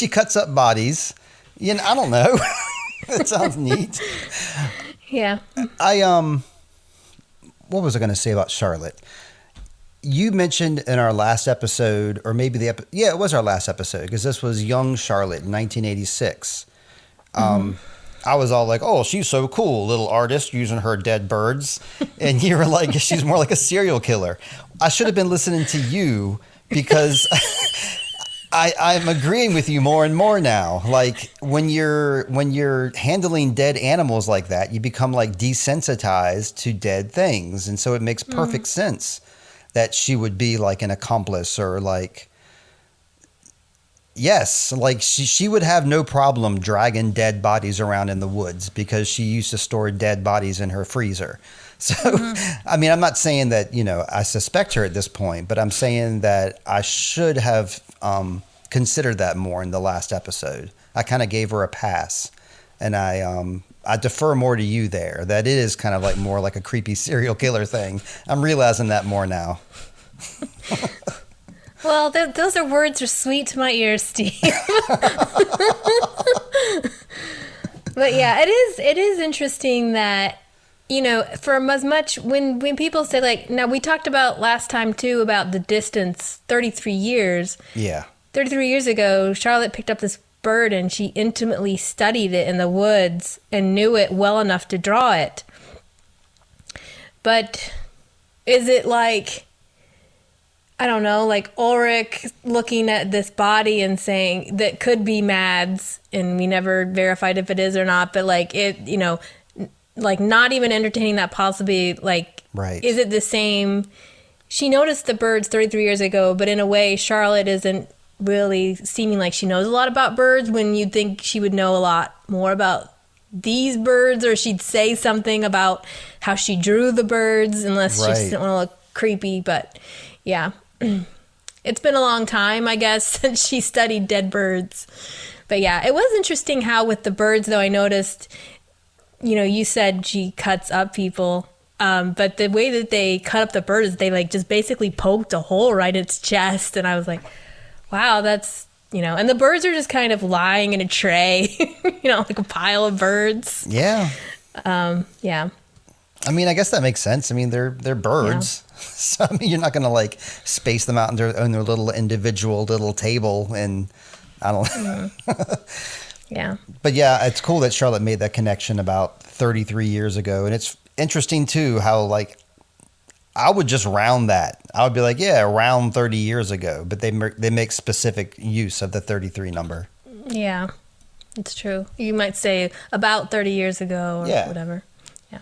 cuts up bodies. You know, I don't know. That sounds neat. Yeah. What was I going to say about Charlotte? You mentioned in our last episode, or maybe it was our last episode, because this was young Charlotte in 1986. I was all like, oh, she's so cool, little artist using her dead birds. And you were like, she's more like a serial killer. I should have been listening to you because I'm agreeing with you more and more now. Like when you're handling dead animals like that, you become like desensitized to dead things. And so it makes perfect sense that she would be like an accomplice or like, yes, like she would have no problem dragging dead bodies around in the woods because she used to store dead bodies in her freezer. So, I mean, I'm not saying that, you know, I suspect her at this point, but I'm saying that I should have considered that more in the last episode. I kind of gave her a pass, and I defer more to you there. That it is kind of like more like a creepy serial killer thing. I'm realizing that more now. Well, those are words are sweet to my ears, Steve. But yeah, it is interesting that, for as much when people say, like, now we talked about last time too about the distance, 33 years. Yeah. 33 years ago, Charlotte picked up this bird and she intimately studied it in the woods and knew it well enough to draw it. But is it like, I don't know, like Ulrich looking at this body and saying that could be Mads, and we never verified if it is or not, but like it, like not even entertaining that possibility, like, right. Is it the same? She noticed the birds 33 years ago, but in a way, Charlotte isn't really seeming like she knows a lot about birds when you'd think she would know a lot more about these birds, or she'd say something about how she drew the birds, unless right. she didn't want to look creepy. But yeah, it's been a long time, I guess, since she studied dead birds. But yeah, it was interesting how with the birds, though, I noticed, you said she cuts up people, but the way that they cut up the bird is they like just basically poked a hole right in its chest, and I was like, wow, that's, and the birds are just kind of lying in a tray, like a pile of birds. Yeah. Yeah. I mean, I guess that makes sense. I mean, they're birds. Yeah. So, I mean, you're not going to like space them out on their little individual little table, and I don't know. Yeah. But yeah, it's cool that Charlotte made that connection about 33 years ago. And it's interesting too, how like, I would just round that. I would be like, yeah, around 30 years ago, but they make specific use of the 33 number. Yeah, it's true. You might say about 30 years ago or whatever. Yeah.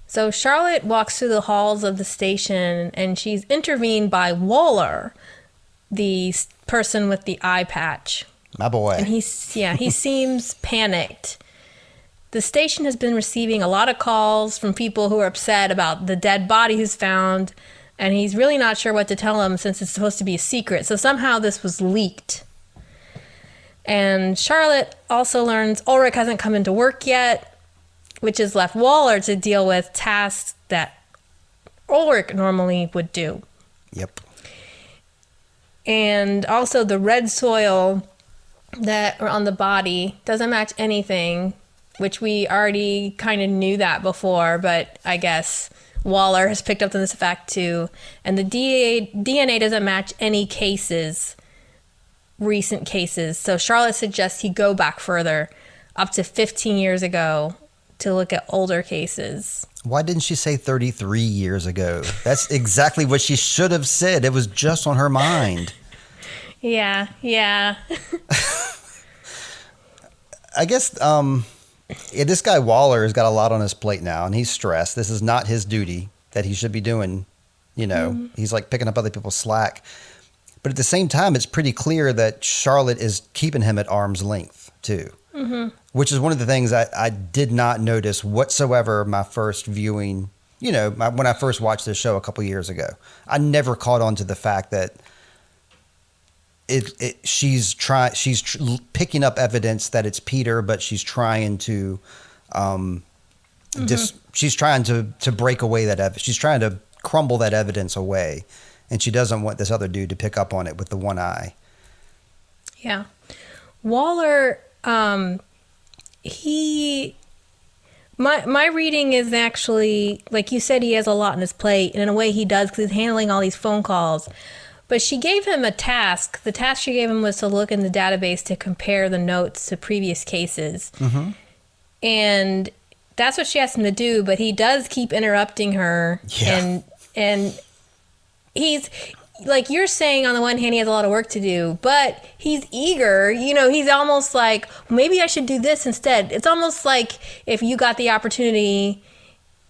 So Charlotte walks through the halls of the station, and she's intervened by Waller, the person with the eye patch. My boy. And he seems panicked. The station has been receiving a lot of calls from people who are upset about the dead body who's found, and he's really not sure what to tell them since it's supposed to be a secret. So somehow this was leaked. And Charlotte also learns Ulrich hasn't come into work yet, which has left Waller to deal with tasks that Ulrich normally would do. Yep. And also the red soil that are on the body doesn't match anything, which we already kind of knew that before, but I guess Waller has picked up on this fact too. And the DNA doesn't match any cases, recent cases. So Charlotte suggests he go back further, up to 15 years ago, to look at older cases. Why didn't she say 33 years ago? That's exactly what she should have said. It was just on her mind. Yeah. I guess... Yeah, this guy Waller has got a lot on his plate now, and he's stressed. This is not his duty that he should be doing. Mm-hmm. He's like picking up other people's slack. But at the same time, it's pretty clear that Charlotte is keeping him at arm's length too, which is one of the things I did not notice whatsoever my first viewing. When I first watched this show a couple years ago, I never caught on to the fact that she's picking up evidence that it's Peter, but she's trying to she's trying to break away that evidence. She's trying to crumble that evidence away, and she doesn't want this other dude to pick up on it with the one eye. Yeah. Waller, my reading is actually, like you said, he has a lot on his plate, and in a way he does, because he's handling all these phone calls. But she gave him a task. The task she gave him was to look in the database to compare the notes to previous cases. Mm-hmm. And that's what she asked him to do, but he does keep interrupting her. Yeah. And he's, like you're saying, on the one hand, he has a lot of work to do, but he's eager. He's almost like, maybe I should do this instead. It's almost like if you got the opportunity...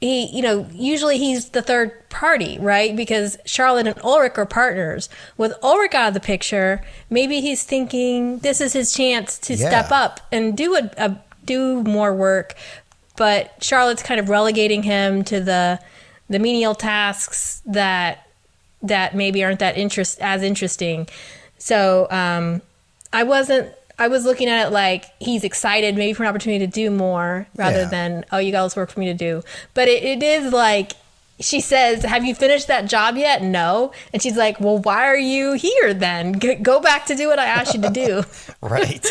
usually he's the third party, right? Because Charlotte and Ulrich are partners. With Ulrich out of the picture, maybe he's thinking this is his chance to step up and do more work. But Charlotte's kind of relegating him to the menial tasks that maybe aren't as interesting. So I was looking at it like he's excited maybe for an opportunity to do more rather than, oh, you got all this work for me to do. But it is like she says, have you finished that job yet? No. And she's like, well, why are you here then? Go back to do what I asked you to do. Right.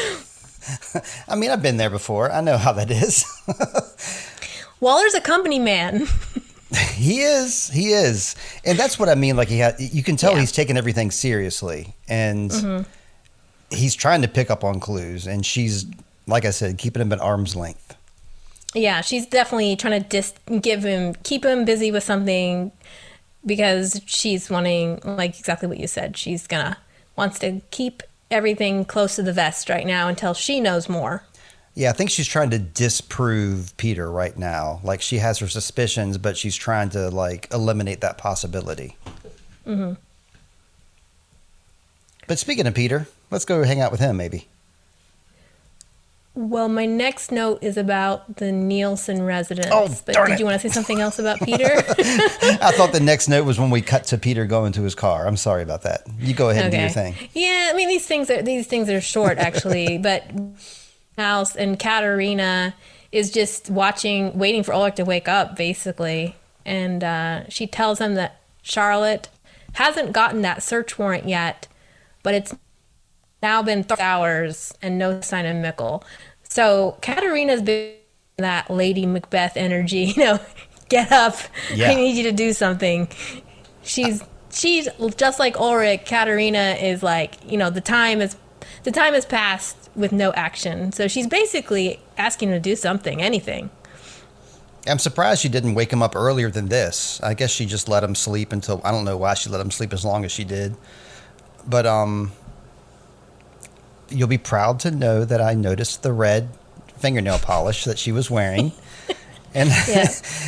I mean, I've been there before. I know how that is. Waller's a company man. He is. And that's what I mean. Like you can tell he's taking everything seriously, and he's trying to pick up on clues, and she's, like I said, keeping him at arm's length. Yeah, she's definitely trying to keep him busy with something, because she's wanting, like exactly what you said, wants to keep everything close to the vest right now until she knows more. Yeah, I think she's trying to disprove Peter right now. Like, she has her suspicions, but she's trying to, like, eliminate that possibility. Mm-hmm. But speaking of Peter, let's go hang out with him, maybe. Well, my next note is about the Nielsen residence. Oh, but darn did you want to say something else about Peter? I thought the next note was when we cut to Peter going to his car. I'm sorry about that. You go ahead and do your thing. Yeah, I mean, these things are short, actually, but house and Katerina is just waiting for Ulrich to wake up, basically. And she tells him that Charlotte hasn't gotten that search warrant yet, but it's now been 30 hours and no sign of Mikkel. So Katerina's been that Lady Macbeth energy, get up. Yeah. I need you to do something. She's just like Ulrich. Katerina is like, the time has passed with no action. So she's basically asking him to do something, anything. I'm surprised she didn't wake him up earlier than this. I guess she just let him sleep until, I don't know why she let him sleep as long as she did. But you'll be proud to know that I noticed the red fingernail polish that she was wearing. And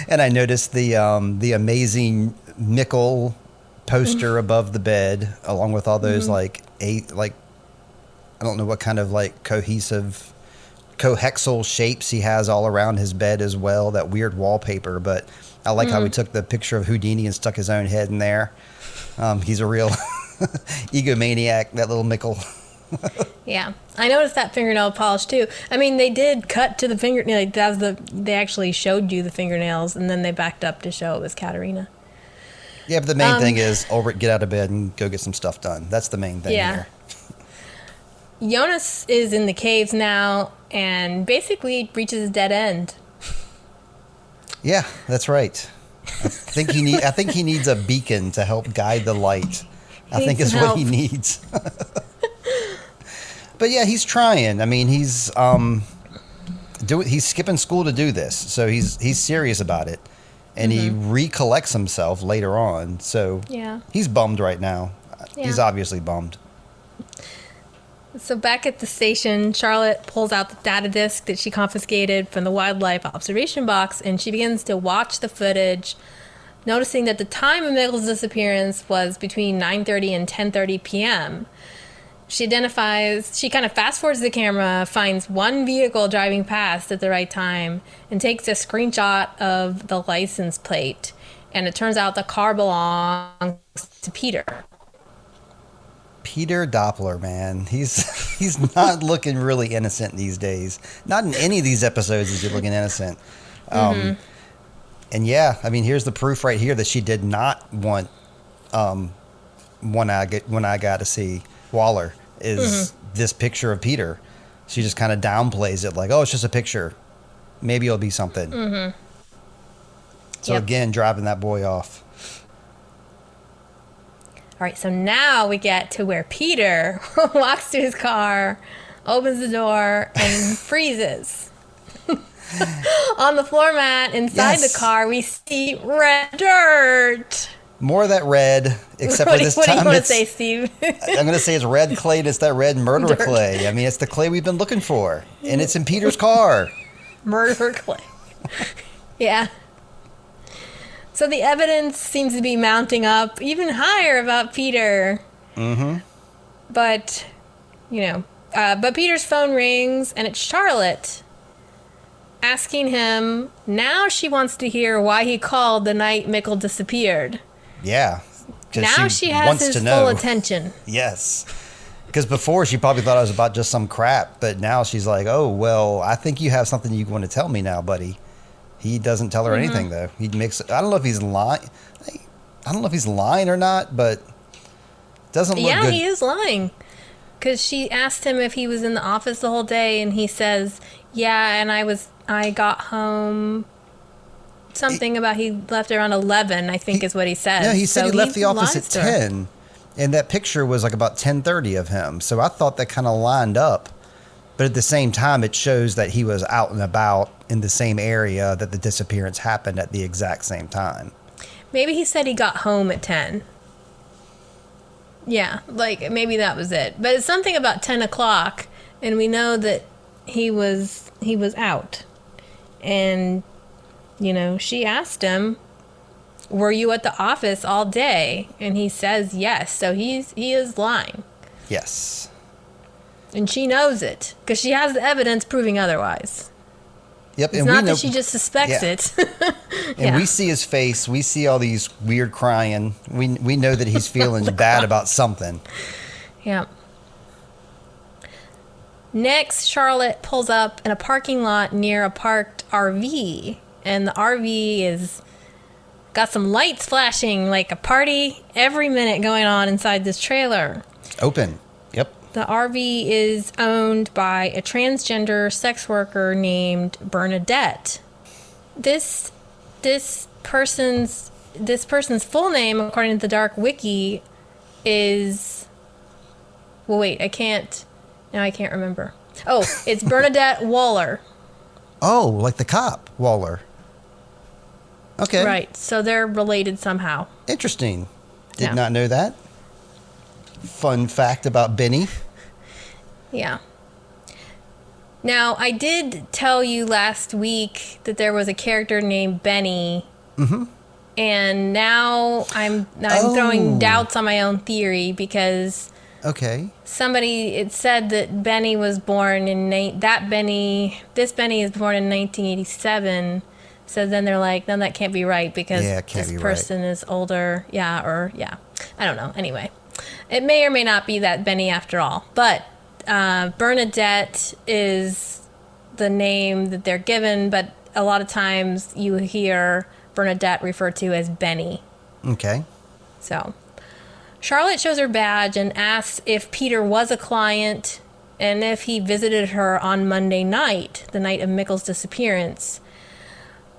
and I noticed the amazing Mikkel poster above the bed, along with all those I don't know what kind of cohexal shapes he has all around his bed as well, that weird wallpaper. But I like how he took the picture of Houdini and stuck his own head in there. He's a real egomaniac, that little Mikkel. Yeah, I noticed that fingernail polish too. I mean, they did cut to the fingernail. They actually showed you the fingernails, and then they backed up to show it was Katerina. Yeah, but the main thing is Ulrich, get out of bed and go get some stuff done. That's the main thing here. Jonas is in the caves now and basically reaches a dead end. Yeah, that's right. I think he needs a beacon to help guide the light. I think is what he needs. But yeah, he's trying. I mean, he's skipping school to do this, so he's serious about it, and he recollects himself later on. So he's bummed right now. Yeah. He's obviously bummed. So back at the station, Charlotte pulls out the data disk that she confiscated from the wildlife observation box, and she begins to watch the footage, noticing that the time of Mikkel's disappearance was between 9:30 and 10:30 p.m. She kind of fast forwards the camera, finds one vehicle driving past at the right time, and takes a screenshot of the license plate. And it turns out the car belongs to Peter. Peter Doppler, man. He's not looking really innocent these days. Not in any of these episodes is he looking innocent. And yeah, I mean, here's the proof right here that she did not want One Eye Guy to see Waller is this picture of Peter. She just kind of downplays it like, oh, it's just a picture. Maybe it'll be something. So again, driving that boy off. All right, so now we get to where Peter walks to his car, opens the door, and freezes. On the floor mat inside the car, we see red dirt. More of that red, except for this time. What do you want to say, Steve? I'm going to say it's red clay, and it's that red murder clay. I mean, it's the clay we've been looking for, and it's in Peter's car. Murder clay. Yeah. So the evidence seems to be mounting up even higher about Peter. But, but Peter's phone rings, and it's Charlotte asking him, now she wants to hear why he called the night Mikkel disappeared. Yeah. Now she has his full attention. Yes. Because before she probably thought it was about just some crap, but now she's like, oh, well, I think you have something you want to tell me now, buddy. He doesn't tell her anything, though. He makes. I don't know if he's lying. I don't know if he's lying or not, but it doesn't look good. Yeah, he is lying. Because she asked him if he was in the office the whole day, and he says, yeah, and I got home. Something about he left around 11, I think is what he says. No, he said he left the office at lies to her. 10, and that picture was like about 10:30 of him. So I thought that kind of lined up. But at the same time, it shows that he was out and about in the same area that the disappearance happened at the exact same time. Maybe he said he got home at 10. Yeah, like maybe that was it. But it's something about 10 o'clock, and we know that he was out. And, you know, she asked him, were you at the office all day? And he says yes. So he is lying. Yes. And she knows it because she has the evidence proving otherwise. Yep. It's and not we know, that she just suspects it. And we see his face. We see all these weird crying. We know that he's feeling bad about something. Yeah. Next, Charlotte pulls up in a parking lot near a parked RV. And the RV is got some lights flashing, like a party every minute going on inside this trailer. Open. Yep. The RV is owned by a transgender sex worker named Bernadette. This person's full name, according to the Dark Wiki, is... Well, wait, I can't remember. Oh, it's Bernadette Waller. Oh, like the cop, Waller. Okay. Right, so they're related somehow. Interesting. Did Yeah. not know that. Fun fact about Benny. Yeah. Now, I did tell you last week that there was a character named Benny. Mm-hmm. And now I'm throwing doubts on my own theory because it said that Benny was born in this Benny is born in 1987. So then they're like, no, that can't be right because this person is older. Yeah. I don't know. Anyway, it may or may not be that Benny after all. But Bernadette is the name that they're given, but a lot of times you hear Bernadette referred to as Benny. Okay. So Charlotte shows her badge and asks if Peter was a client and if he visited her on Monday night, the night of Mikkel's disappearance.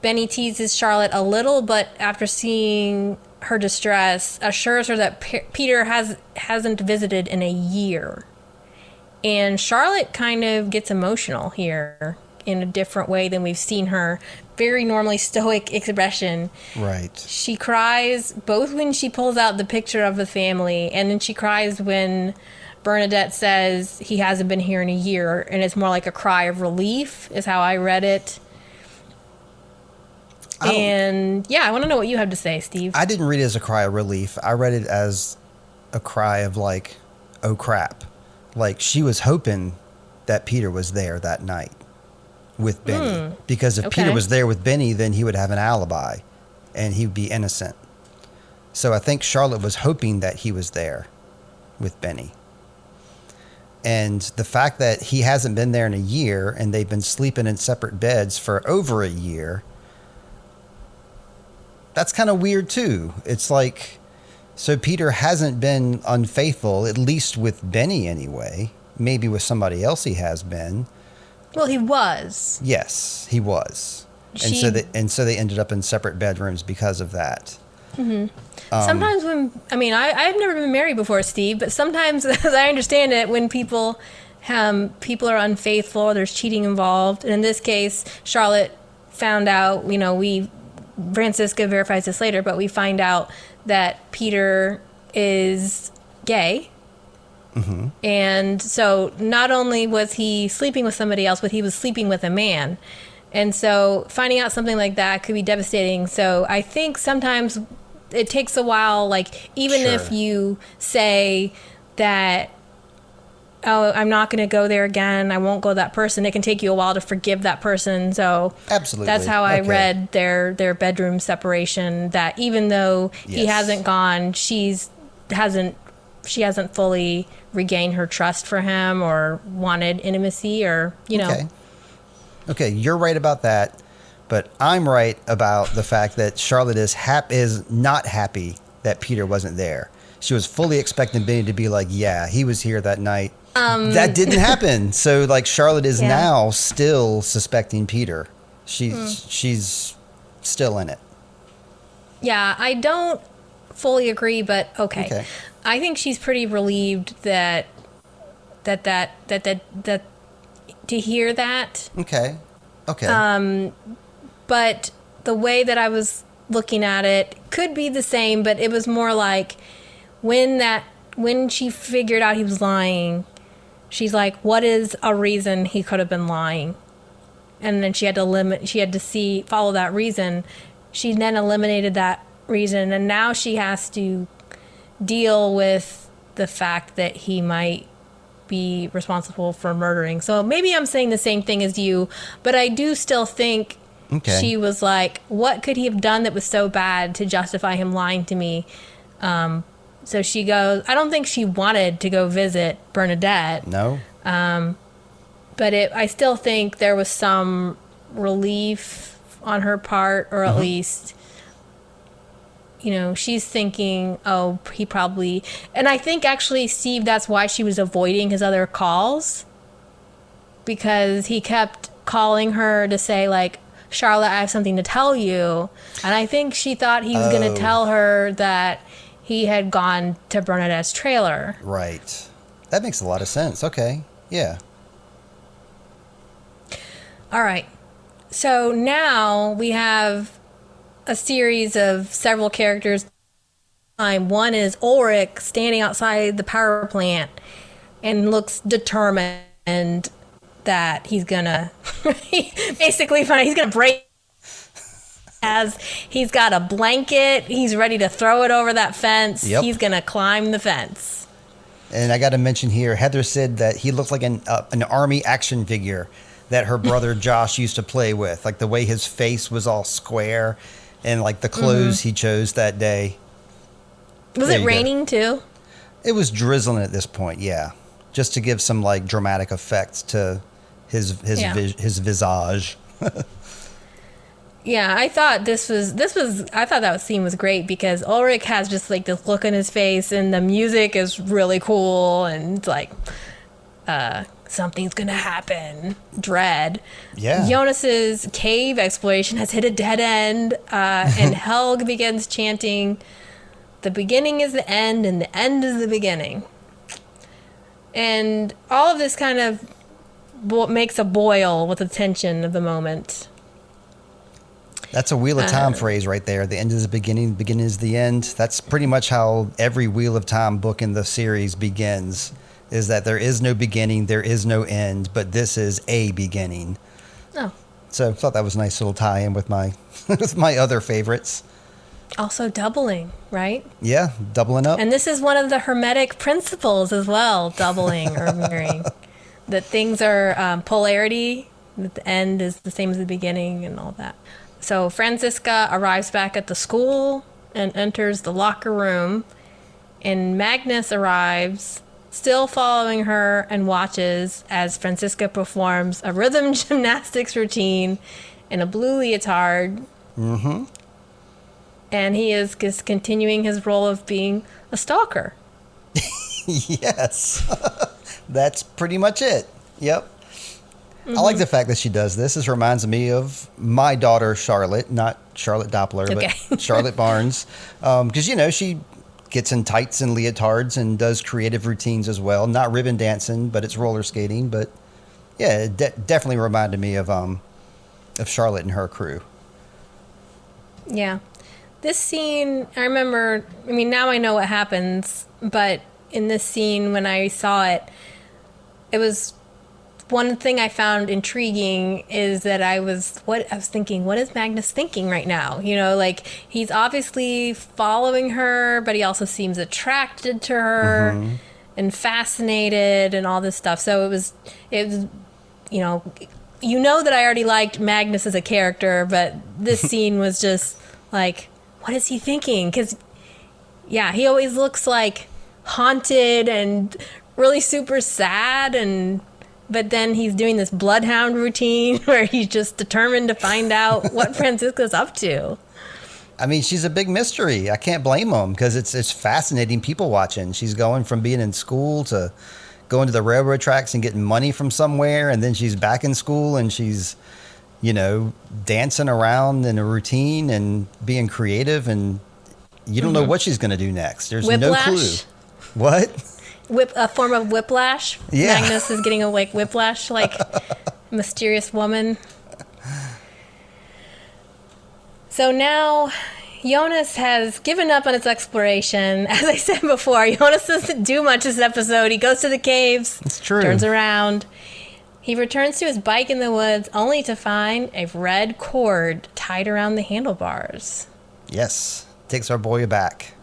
Benny teases Charlotte a little, but after seeing her distress, assures her that Peter hasn't visited in a year. And Charlotte kind of gets emotional here in a different way than we've seen her. Very normally stoic expression. Right. She cries both when she pulls out the picture of the family, and then she cries when Bernadette says he hasn't been here in a year, and it's more like a cry of relief is how I read it. And yeah, I want to know what you have to say, Steve. I didn't read it as a cry of relief. I read it as a cry of like, oh crap. Like she was hoping that Peter was there that night with Benny. Because if Peter was there with Benny, then he would have an alibi and he would be innocent. So I think Charlotte was hoping that he was there with Benny. And the fact that he hasn't been there in a year and they've been sleeping in separate beds for over a year, that's kind of weird too. It's like, so Peter hasn't been unfaithful, at least with Benny anyway. Maybe with somebody else he has been. Well, he was. Yes, he was. And so they ended up in separate bedrooms because of that. Mm-hmm. Sometimes I've never been married before, Steve, but sometimes, as I understand it, when people are unfaithful or there's cheating involved, and in this case, Charlotte found out, Francisca verifies this later, but we find out that Peter is gay. Mm-hmm. And so not only was he sleeping with somebody else, but he was sleeping with a man. And so finding out something like that could be devastating. So I think sometimes it takes a while, like even if you say that, oh, I'm not going to go there again, I won't go to that person, it can take you a while to forgive that person. So absolutely, that's how I read their bedroom separation, that even though he hasn't gone, she hasn't fully regained her trust for him or wanted intimacy or, Okay, you're right about that. But I'm right about the fact that Charlotte is not happy that Peter wasn't there. She was fully expecting Benny to be like, yeah, he was here that night. That didn't happen. So like Charlotte is now still suspecting Peter. She's still in it. Yeah, I don't fully agree, but okay. I think she's pretty relieved that to hear that. Okay. But the way that I was looking at it could be the same, but it was more like when she figured out he was lying, she's like, what is a reason he could have been lying? And then she had to follow that reason. She then eliminated that reason, and now she has to deal with the fact that he might be responsible for murdering. So maybe I'm saying the same thing as you, but I do still think she was like, what could he have done that was so bad to justify him lying to me? So she goes, I don't think she wanted to go visit Bernadette. No. But I still think there was some relief on her part, or at least, she's thinking, oh, he probably... And I think, actually, Steve, that's why she was avoiding his other calls. Because he kept calling her to say, like, Charlotte, I have something to tell you. And I think she thought he was going to tell her that he had gone to Bernadette's trailer. Right. That makes a lot of sense. Okay. Yeah. All right. So now we have a series of several characters. One is Ulrich standing outside the power plant and looks determined that he's gonna he's gonna break. As he's got a blanket, he's ready to throw it over that fence. Yep. He's gonna climb the fence. And I got to mention here, Heather said that he looked like an army action figure that her brother Josh used to play with, like the way his face was all square and like the clothes he chose that day. Was it raining too? It was drizzling at this point, yeah, just to give some like dramatic effect to his visage. Yeah, I thought I thought that scene was great because Ulrich has just like this look on his face, and the music is really cool, and it's like something's gonna happen. Dread. Yeah. Jonas's cave exploration has hit a dead end, and Helg begins chanting, "The beginning is the end, and the end is the beginning." And all of this kind of makes a boil with the tension of the moment. That's a Wheel of Time phrase right there. The end is the beginning, the beginning is the end. That's pretty much how every Wheel of Time book in the series begins, is that there is no beginning, there is no end, but this is a beginning. Oh. So I thought that was a nice little tie-in with my with my other favorites. Also doubling, right? Yeah, doubling up. And this is one of the Hermetic principles as well, doubling or mirroring. That things are polarity, that the end is the same as the beginning and all that. So Franziska arrives back at the school and enters the locker room, and Magnus arrives, still following her, and watches as Franziska performs a rhythm gymnastics routine in a blue leotard. Mm-hmm. And he is just continuing his role of being a stalker. Yes. That's pretty much it. Yep. Mm-hmm. I like the fact that she does this. This reminds me of my daughter, Charlotte, not Charlotte Doppler, but Charlotte Barnes. Because, she gets in tights and leotards and does creative routines as well. Not ribbon dancing, but it's roller skating. But, yeah, it definitely reminded me of Charlotte and her crew. Yeah. This scene, I remember, now I know what happens, but in this scene, when I saw it, it was... One thing I found intriguing is that I was thinking, what is Magnus thinking right now? He's obviously following her, but he also seems attracted to her and fascinated and all this stuff. So it was, that I already liked Magnus as a character, but this scene was just like, what is he thinking? Because, yeah, he always looks like haunted and really super sad and but then he's doing this bloodhound routine where he's just determined to find out what Francisca's up to. I mean, she's a big mystery. I can't blame him because it's fascinating people watching. She's going from being in school to going to the railroad tracks and getting money from somewhere, and then she's back in school and she's, dancing around in a routine and being creative, and you don't know what she's going to do next. There's Whiplash? no clue. What? A form of whiplash. Yeah. Magnus is getting a whiplash, like mysterious woman. So now Jonas has given up on its exploration. As I said before, Jonas doesn't do much this episode. He goes to the caves. It's true. Turns around. He returns to his bike in the woods only to find a red cord tied around the handlebars. Yes. Takes our boy aback.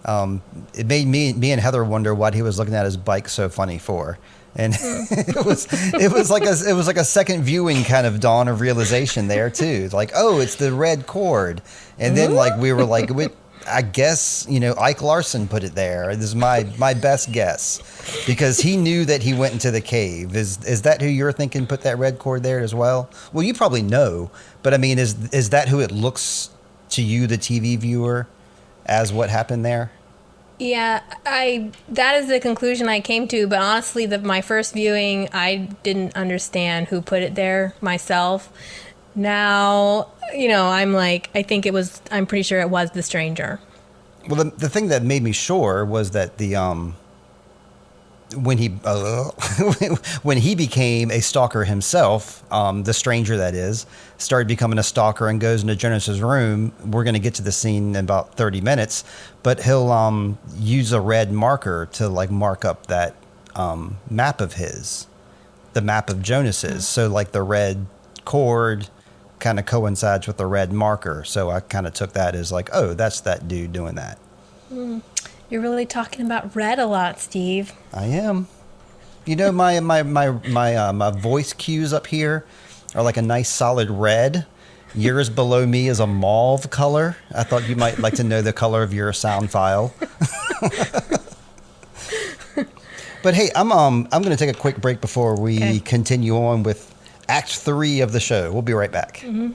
It made me and Heather wonder what he was looking at his bike so funny for. And it was like a second viewing kind of dawn of realization there too. It's like, oh, it's the red cord. And then we were like, I guess, Ike Larson put it there. This is my best guess, because he knew that he went into the cave. Is that who you're thinking put that red cord there as well? Well, you probably know, but I mean, is that who it looks to you, the TV viewer, as what happened there? Yeah, that is the conclusion I came to, but honestly, my first viewing, I didn't understand who put it there myself. Now, I'm like, I'm pretty sure it was the stranger. Well, the thing that made me sure was that when he became a stalker himself, the stranger that is, started becoming a stalker and goes into Jonas's room. We're going to get to the scene in about 30 minutes, but he'll use a red marker to mark up that map of his, the map of Jonas's. So the red cord kind of coincides with the red marker. So I kind of took that as oh, that's that dude doing that. You're really talking about red a lot, Steve. I am. My voice cues up here are like a nice solid red. Yours below me is a mauve color. I thought you might like to know the color of your sound file. But hey, I'm going to take a quick break before we continue on with Act 3 of the show. We'll be right back. Mm-hmm.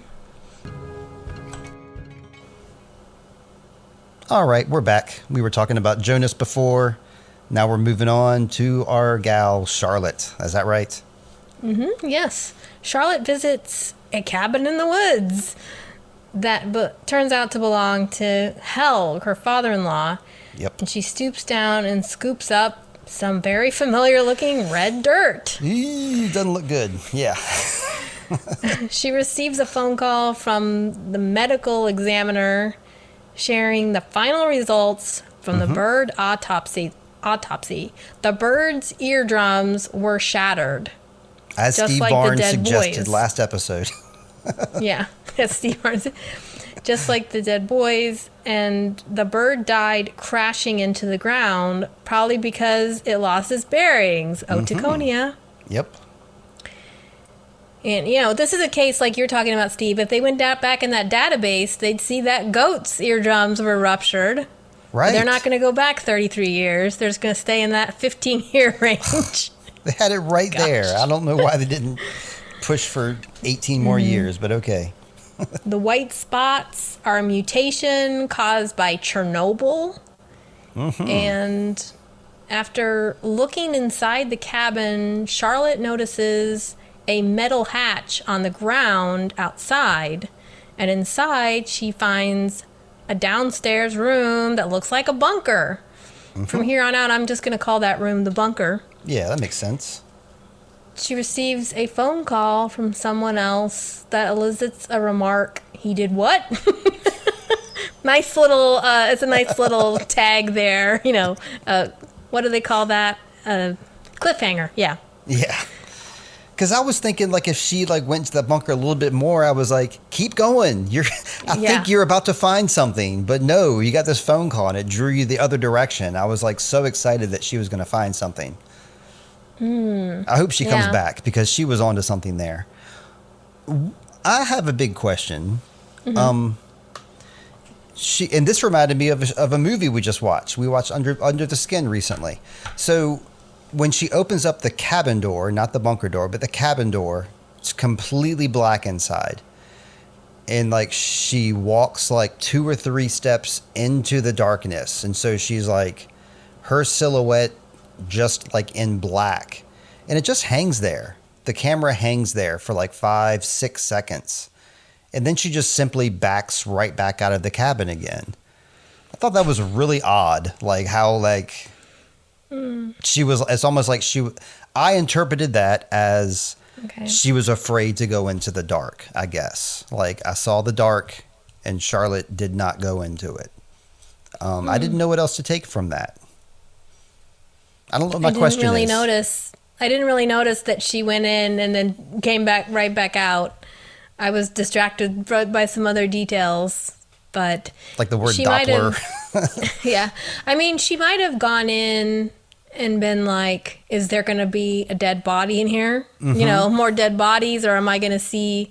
All right, we're back. We were talking about Jonas before. Now we're moving on to our gal, Charlotte. Is that right? Mm-hmm, yes. Charlotte visits a cabin in the woods that turns out to belong to Hel, her father-in-law. Yep. And she stoops down and scoops up some very familiar-looking red dirt. Doesn't look good. Yeah. She receives a phone call from the medical examiner sharing the final results from the bird autopsy. The bird's eardrums were shattered. As Steve Barnes suggested last episode. Yeah, as Steve Barnes. Just like the dead boys, and the bird died crashing into the ground, probably because it lost its bearings. Oticonia. Yep. And, this is a case like you're talking about, Steve. If they went back in that database, they'd see that goats' eardrums were ruptured. Right. But they're not going to go back 33 years. They're just going to stay in that 15-year range. They had it right there. I don't know why they didn't push for 18 more years, but okay. The white spots are a mutation caused by Chernobyl. Mm-hmm. And after looking inside the cabin, Charlotte notices a metal hatch on the ground outside, and inside she finds a downstairs room that looks like a bunker. Mm-hmm. From here on out, I'm just going to call that room the bunker. Yeah, that makes sense. She receives a phone call from someone else that elicits a remark. He did what? Nice little, it's a nice little tag there. What do they call that? Cliffhanger, yeah. Yeah. Because I was thinking, if she went to the bunker a little bit more, I was like, keep going. I think you're about to find something. But no, you got this phone call and it drew you the other direction. I was so excited that she was going to find something. I hope she comes back because she was onto something there. I have a big question. Mm-hmm. And this reminded me of a movie we just watched. We watched Under the Skin recently. So when she opens up the cabin door, not the bunker door, but the cabin door, it's completely black inside. And like she walks like 2 or 3 steps into the darkness. And so she's like, her silhouette just like in black. And it just hangs there. The camera hangs there for like 5-6 seconds. And then she just simply backs right back out of the cabin again. I thought that was really odd. Like how like she was, it's almost like I interpreted that as she was afraid to go into the dark, I guess. Like I saw the dark and Charlotte did not go into it. I didn't know what else to take from that. I don't know what my question is. I didn't really notice that she went in and then came back right back out. I was distracted by some other details, but like the word Doppler. Yeah. I mean, she might have gone in and been like, is there going to be a dead body in here? Mm-hmm. You know, more dead bodies, or am I going to see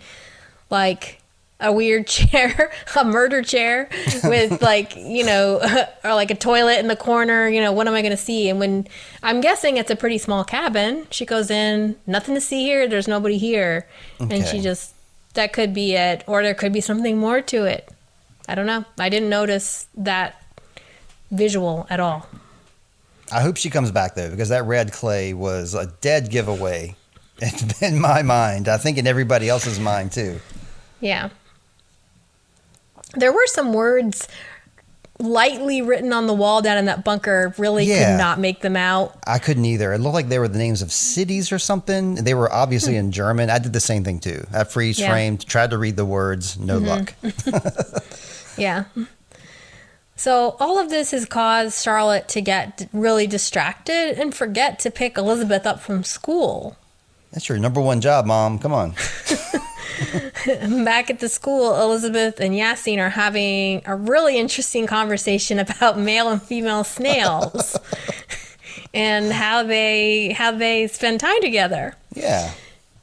like a weird chair, a murder chair with like, you know, or like a toilet in the corner, you know, what am I going to see? And when I'm guessing it's a pretty small cabin, she goes in, nothing to see here. There's nobody here. Okay. And she just, that could be it. Or there could be something more to it. I don't know. I didn't notice that visual at all. I hope she comes back though, because that red clay was a dead giveaway in my mind. I think in everybody else's mind too. Yeah. There were some words lightly written on the wall down in that bunker. Really could not make them out. I couldn't either. It looked like they were the names of cities or something. They were obviously in German. I did the same thing too. I freeze framed, tried to read the words, no luck. Yeah. So all of this has caused Charlotte to get really distracted and forget to pick Elizabeth up from school. That's your number one job, Mom. Come on. Back at the school, Elizabeth and Yasin are having a really interesting conversation about male and female snails and how they spend time together. Yeah.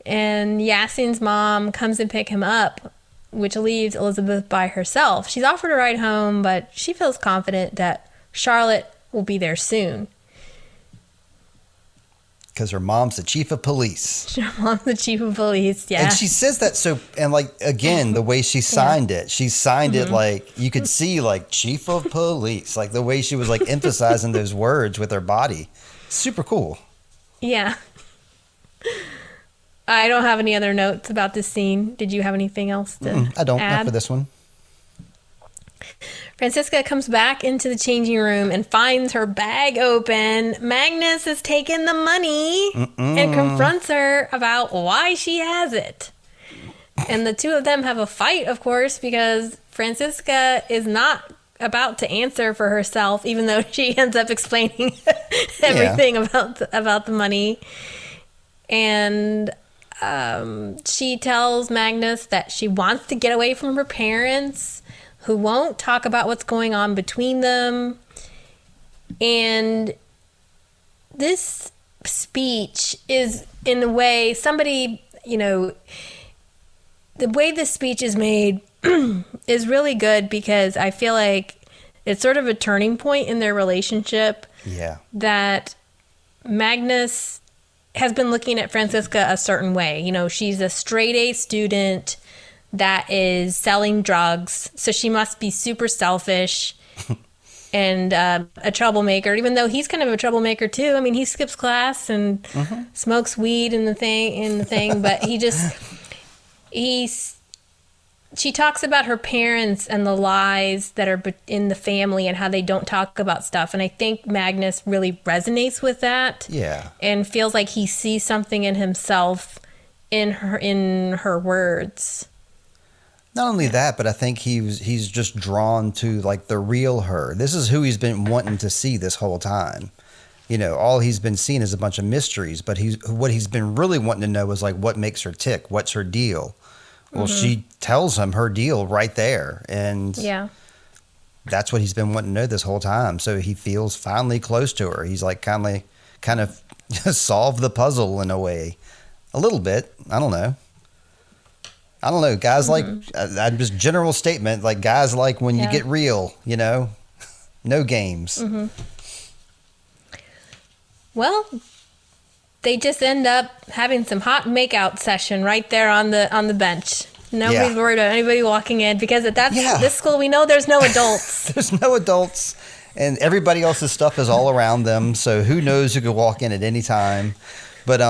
And Yasin's mom comes and pick him up, which leaves Elizabeth by herself. She's offered a ride home, but she feels confident that Charlotte will be there soon. Because her mom's the chief of police. Her mom's the chief of police, yeah. And she says that so, and like, again, the way she signed it, she signed it like, you could see like chief of police, like the way she was like emphasizing those words with her body. Super cool. Yeah. I don't have any other notes about this scene. Did you have anything else to I don't, add? not for this one. Franziska comes back into the changing room and finds her bag open. Magnus has taken the money and confronts her about why she has it. And the two of them have a fight, of course, because Franziska is not about to answer for herself, even though she ends up explaining everything about the money. And she tells Magnus that she wants to get away from her parents, who won't talk about what's going on between them. And this speech is, in a way, somebody, you know, the way this speech is made is really good, because I feel like it's sort of a turning point in their relationship. Yeah. That Magnus has been looking at Franziska a certain way. You know, she's a straight A student that is selling drugs, so she must be super selfish and a troublemaker, even though he's kind of a troublemaker too. I mean, he skips class and smokes weed in the thing, but she talks about her parents and the lies that are in the family and how they don't talk about stuff. And I think Magnus really resonates with that. Yeah. And feels like he sees something in himself in her words. Not only that, but I think he's just drawn to like the real her. This is who he's been wanting to see this whole time. You know, all he's been seeing is a bunch of mysteries, but what he's been really wanting to know is like what makes her tick, what's her deal. Well, she tells him her deal right there, and that's what he's been wanting to know this whole time. So he feels finally close to her. He's like kind of solved the puzzle in a way, a little bit. I don't know. Guys like, I'm just general statement, like guys like when you get real, you know, no games. Well, they just end up having some hot makeout session right there on the bench. Nobody's worried about anybody walking in because at this school we know there's no adults. There's no adults, and everybody else's stuff is all around them. So who knows who could walk in at any time? But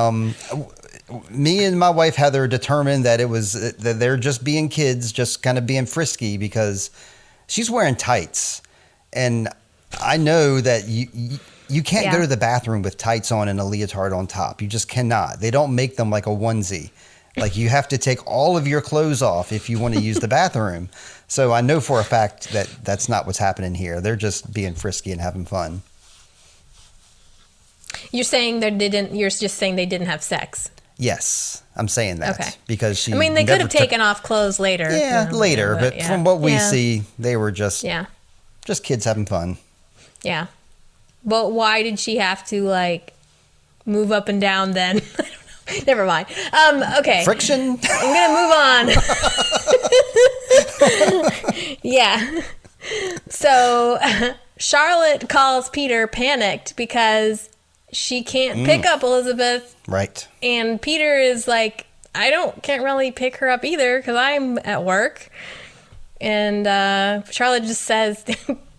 me and my wife Heather determined that that they're just being kids, just kind of being frisky because she's wearing tights, and I know that you can't go to the bathroom with tights on and a leotard on top. You just cannot. They don't make them like a onesie. Like you have to take all of your clothes off if you want to use the bathroom. So I know for a fact that that's not what's happening here. They're just being frisky and having fun. You're saying you're just saying they didn't have sex. Yes, I'm saying that. Okay. Because they could have taken off clothes later. Yeah, later. But from what we see, they were just kids having fun. Yeah. But why did she have to move up and down then? Never mind. Okay. Friction? I'm going to move on. Yeah. So Charlotte calls Peter panicked because she can't pick up Elizabeth. Right. And Peter is like, can't really pick her up either because I'm at work. And Charlotte just says,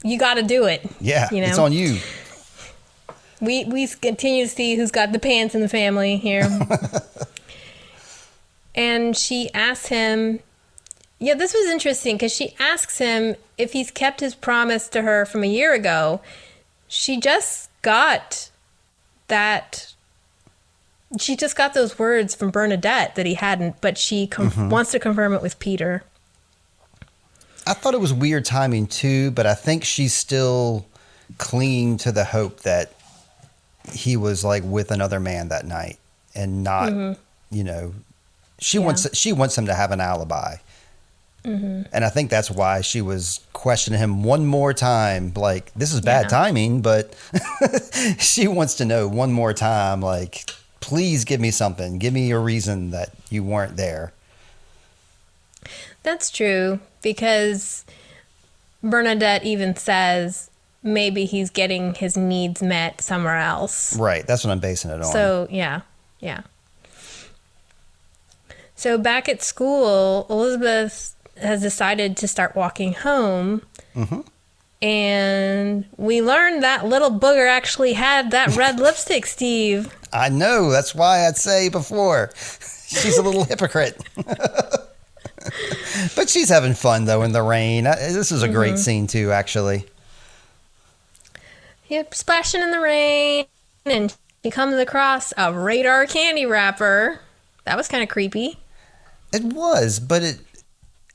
you got to do it. Yeah, it's on you. We continue to see who's got the pants in the family here. And she asks him, this was interesting because she asks him if he's kept his promise to her from a year ago. She just got those words from Bernadette that he hadn't, but she wants to confirm it with Peter. I thought it was weird timing too, but I think she's still clinging to the hope that he was with another man that night and not, she wants him to have an alibi. Mm-hmm. And I think that's why she was questioning him one more time. This is bad timing, but she wants to know one more time, please give me something. Give me a reason that you weren't there. That's true, because Bernadette even says maybe he's getting his needs met somewhere else. Right. That's what I'm basing it on. So, yeah. So back at school, Elizabeth has decided to start walking home. Mm-hmm. And we learned that little booger actually had that red lipstick, Steve. I know. That's why I'd say before. She's a little hypocrite. But she's having fun, though, in the rain. This is a great scene, too, actually. Yep, splashing in the rain. And he comes across a radar candy wrapper. That was kind of creepy. It was, but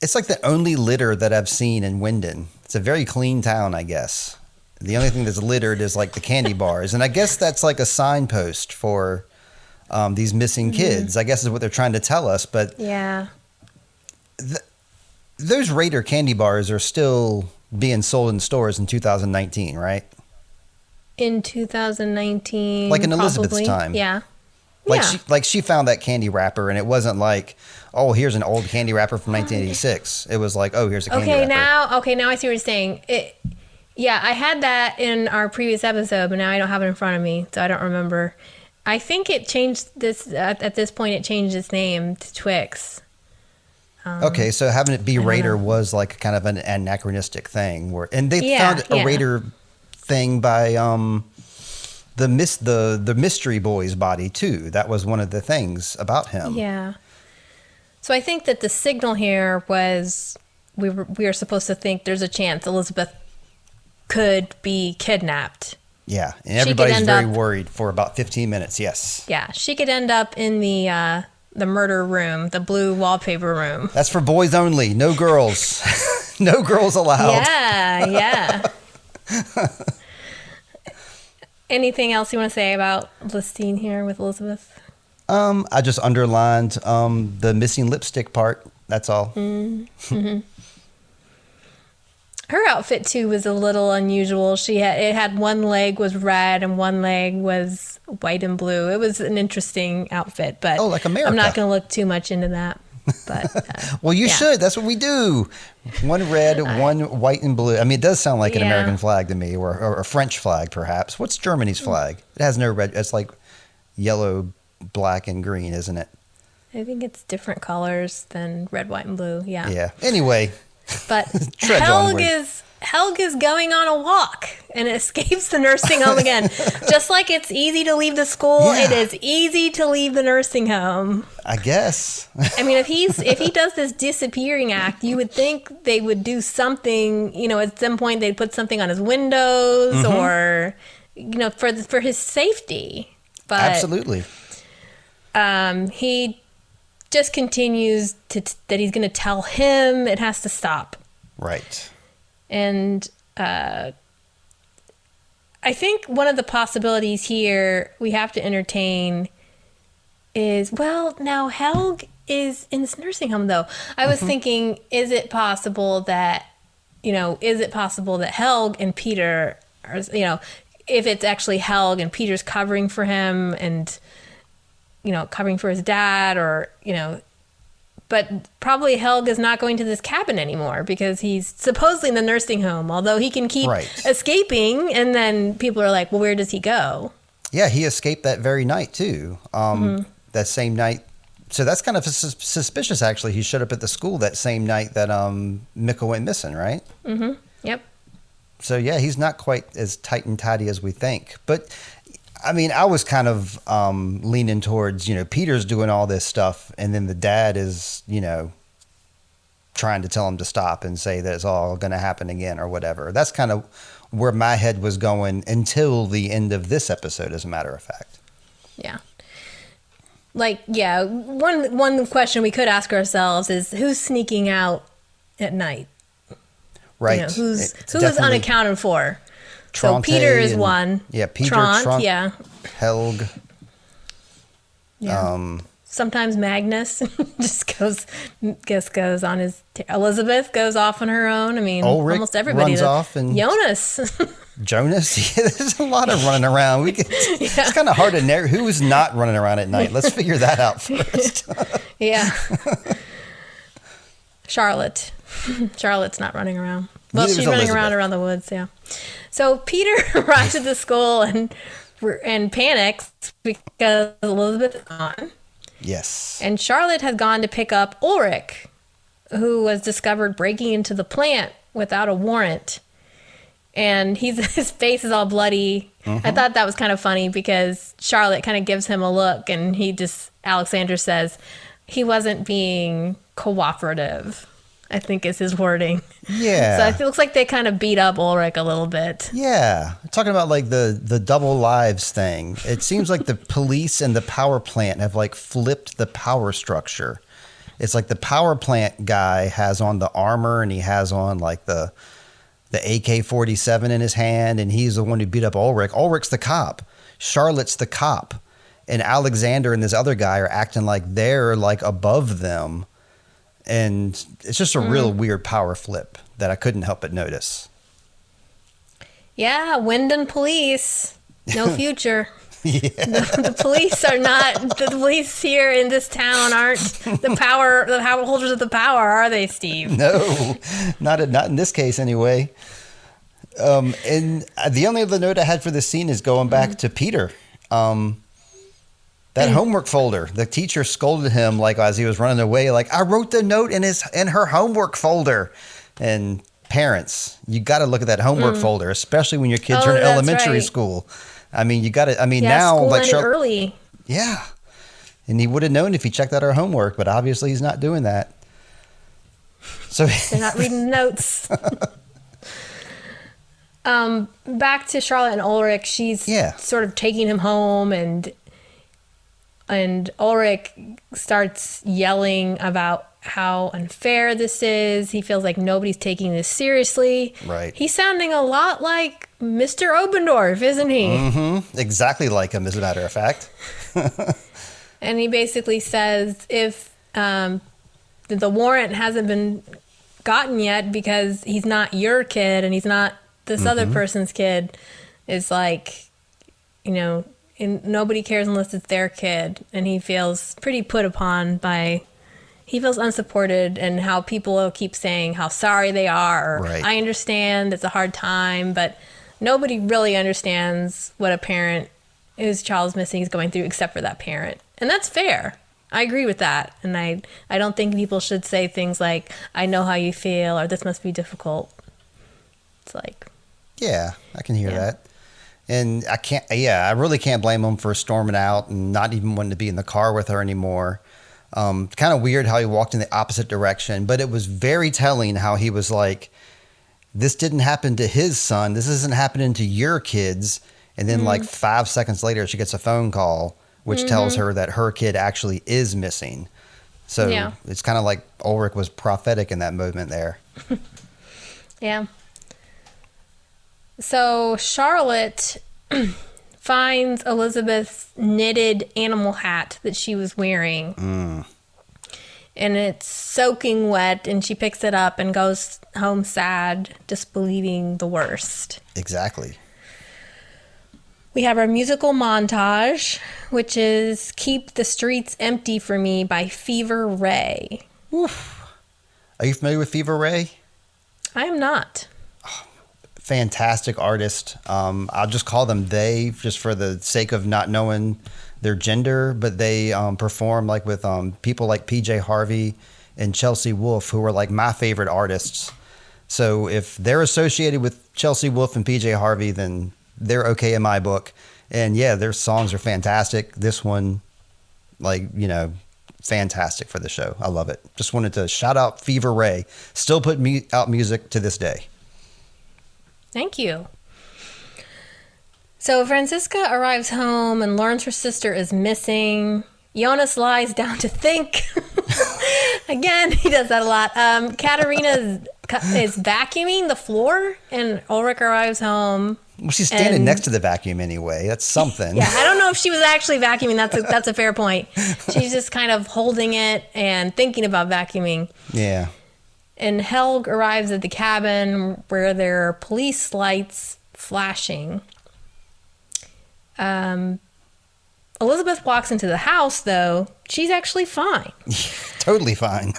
it's like the only litter that I've seen in Wyndon. It's a very clean town, I guess. The only thing that's littered is the candy bars. And I guess that's a signpost for these missing kids, I guess is what they're trying to tell us. But yeah, those Raider candy bars are still being sold in stores in 2019, right? In 2019, in Elizabeth's time. Yeah. She found that candy wrapper, and it wasn't oh, here's an old candy wrapper from 1986. It was oh, here's a candy wrapper. Now I see what you're saying. I had that in our previous episode, but now I don't have it in front of me, so I don't remember. I think it changed this, at this point, it changed its name to Twix. Okay, so having it be Raider was kind of an anachronistic thing. And they found a Raider thing by the Mystery Boy's body, too. That was one of the things about him. Yeah. So I think that the signal here was we were supposed to think there's a chance Elizabeth could be kidnapped. Yeah, and everybody's very worried for about 15 minutes, yes. Yeah, she could end up in the murder room, the blue wallpaper room. That's for boys only, no girls. No girls allowed. Yeah. Anything else you want to say about the scene here with Elizabeth? I just underlined the missing lipstick part. That's all. Mm-hmm. Her outfit too was a little unusual. It had one leg was red and one leg was white and blue. It was an interesting outfit, but like America. I'm not going to look too much into that. But well, you should. That's what we do. One red, one white and blue. I mean, it does sound like an American flag to me, or a French flag, perhaps. What's Germany's flag? It has no red. It's yellow, black, and green, isn't it? I think it's different colors than red, white, and blue. Yeah. Yeah. Anyway. But Helg is going on a walk and escapes the nursing home again. Just like it's easy to leave the school, it is easy to leave the nursing home. I guess. I mean, if he does this disappearing act, you would think they would do something. You know, at some point they'd put something on his windows or, you know, for his safety. But absolutely. He just continues that he's going to tell him it has to stop. Right. And I think one of the possibilities here we have to entertain is, well, now Helg is in this nursing home, though. I was thinking, is it possible that Helg and Peter are, you know, if it's actually Helg and Peter's covering for him and, you know, covering for his dad, or, you know, but probably Helg is not going to this cabin anymore because he's supposedly in the nursing home, although he can keep escaping. And then people are like, well, where does he go? Yeah, he escaped that very night, too. That same night. So that's kind of suspicious, actually. He showed up at the school that same night that Mikkel went missing, right? Mm-hmm. Yep. So, yeah, he's not quite as tight and tidy as we think. But I mean, I was kind of leaning towards, you know, Peter's doing all this stuff, and then the dad is, you know, trying to tell him to stop and say that it's all going to happen again or whatever. That's kind of where my head was going until the end of this episode, as a matter of fact. Yeah. Like, yeah, one question we could ask ourselves is, who's sneaking out at night? Right. You know, who is unaccounted for? So Peter is one. Yeah, Peter, Trant, yeah. Helg. Yeah. Sometimes Magnus just goes on his. Elizabeth goes off on her own. I mean, Ulrich almost everybody runs off, and Jonas. Jonas. Yeah, there's a lot of running around. It's kind of hard to narrow who's not running around at night. Let's figure that out first. Yeah. Charlotte. Charlotte's not running around. Well, she's running around the woods, yeah. So Peter arrives at the school and panics because Elizabeth is gone. Yes. And Charlotte has gone to pick up Ulrich, who was discovered breaking into the plant without a warrant. And his face is all bloody. I thought that was kind of funny because Charlotte kind of gives him a look, and Alexander says he wasn't being cooperative, I think is his wording. Yeah. So it looks like they kind of beat up Ulrich a little bit. Yeah. Talking about like the double lives thing. It seems like the police and the power plant have like flipped the power structure. It's like the power plant guy has on the armor, and he has on like the AK-47 in his hand, and he's the one who beat up Ulrich. Ulrich's the cop. Charlotte's the cop. And Alexander and this other guy are acting like they're like above them. And it's just a real weird power flip that I couldn't help but notice. Yeah, Wyndham police, no future. Yeah. The police here in this town aren't the power holders of the power, are they, Steve? No, not in this case anyway. And the only other note I had for this scene is going back to Peter. That homework folder, the teacher scolded him like as he was running away, like, I wrote the note in her homework folder. And parents, you got to look at that homework folder, especially when your kids are in elementary school. I mean, you got to, now school like ended early. Yeah. And he would have known if he checked out our homework, but obviously he's not doing that. So they're not reading notes. Back to Charlotte and Ulrich, she's sort of taking him home, and Ulrich starts yelling about how unfair this is. He feels like nobody's taking this seriously. Right. He's sounding a lot like Mr. Obendorf, isn't he? Mm-hmm. Exactly like him, as a matter of fact. And he basically says if the warrant hasn't been gotten yet because he's not your kid and he's not this other person's kid, it's like, and nobody cares unless it's their kid. And he feels pretty put upon he feels unsupported, and how people will keep saying how sorry they are. Or, right. I understand it's a hard time, but nobody really understands what a parent his child's missing is going through except for that parent. And that's fair. I agree with that. And I don't think people should say things like, I know how you feel, or this must be difficult. It's like... Yeah, I can hear that. And I really can't blame him for storming out and not even wanting to be in the car with her anymore. Kind of weird how he walked in the opposite direction, but it was very telling how he was like, this didn't happen to his son. This isn't happening to your kids. And then like 5 seconds later, she gets a phone call, which tells her that her kid actually is missing. So it's kind of like Ulrich was prophetic in that moment there. Yeah. So Charlotte finds Elizabeth's knitted animal hat that she was wearing. And it's soaking wet, and she picks it up and goes home sad, disbelieving the worst. Exactly. We have our musical montage, which is Keep the Streets Empty for Me by Fever Ray. Oof. Are you familiar with Fever Ray? I am not. Fantastic artist. I'll just call them they, just for the sake of not knowing their gender, but they perform like with people like PJ Harvey and Chelsea Wolfe, who are like my favorite artists. So if they're associated with Chelsea Wolfe and PJ Harvey, then they're okay in my book. And yeah, their songs are fantastic. This one, fantastic for the show. I love it. Just wanted to shout out Fever Ray. Still put out music to this day. Thank you. So Franziska arrives home and learns her sister is missing. Jonas lies down to think. Again, he does that a lot. Katerina is vacuuming the floor, and Ulrich arrives home. Well, she's standing next to the vacuum anyway. That's something. Yeah, I don't know if she was actually vacuuming. That's a fair point. She's just kind of holding it and thinking about vacuuming. Yeah. And Helg arrives at the cabin where there are police lights flashing. Elizabeth walks into the house, though. She's actually fine. Totally fine.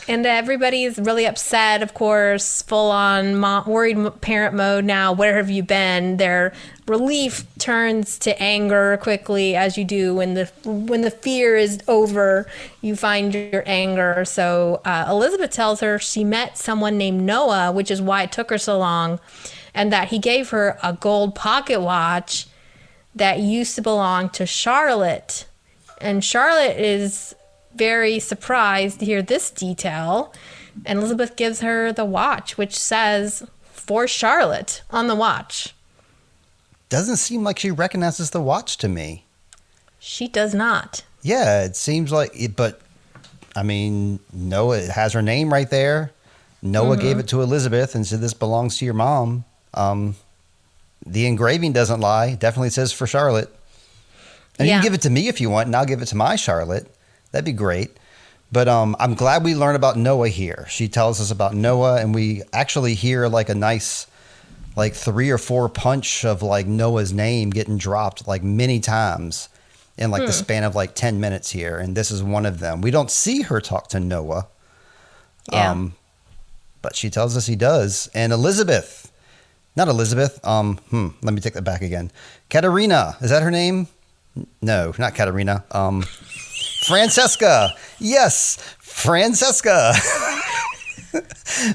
And everybody is really upset, of course, full on worried parent mode now. Where have you been? Their relief turns to anger quickly, as you do when the fear is over. You find your anger. So Elizabeth tells her she met someone named Noah, which is why it took her so long, and that he gave her a gold pocket watch that used to belong to Charlotte. And Charlotte is very surprised to hear this detail, and Elizabeth gives her the watch, which says "For Charlotte" on the watch. Doesn't seem like she recognizes the watch to me. She does not. Yeah, it seems like it, but I mean, Noah, it has her name right there. Noah gave it to Elizabeth and said, "This belongs to your mom." The engraving doesn't lie. Definitely says "For Charlotte." And you can give it to me if you want, and I'll give it to my Charlotte. That'd be great. But I'm glad we learned about Noah here. She tells us about Noah, and we actually hear like a nice 3 or 4 punch of like Noah's name getting dropped like many times in like the span of like 10 minutes here. And this is one of them. We don't see her talk to Noah. Yeah. But she tells us he does. And Elizabeth, not Elizabeth. Let me take that back again. Katerina, is that her name? No, not Katerina. Francesca. Yes, Francesca.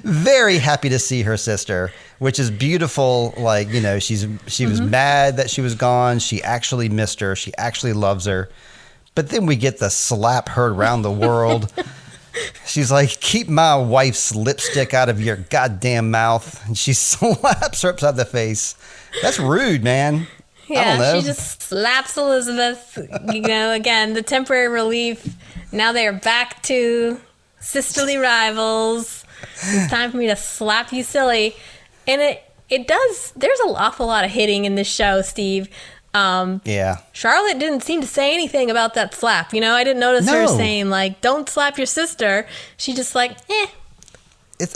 Very happy to see her sister, which is beautiful. Like, she was mad that she was gone. She actually missed her. She actually loves her. But then we get the slap heard around the world. She's like, "Keep my wife's lipstick out of your goddamn mouth." And she slaps her upside the face. That's rude, man. Yeah, I don't know. She just slaps Elizabeth. Again, the temporary relief. Now they are back to sisterly rivals. It's time for me to slap you silly. And it does, there's an awful lot of hitting in this show, Steve. Yeah. Charlotte didn't seem to say anything about that slap. I didn't notice her saying, like, "Don't slap your sister." She just like,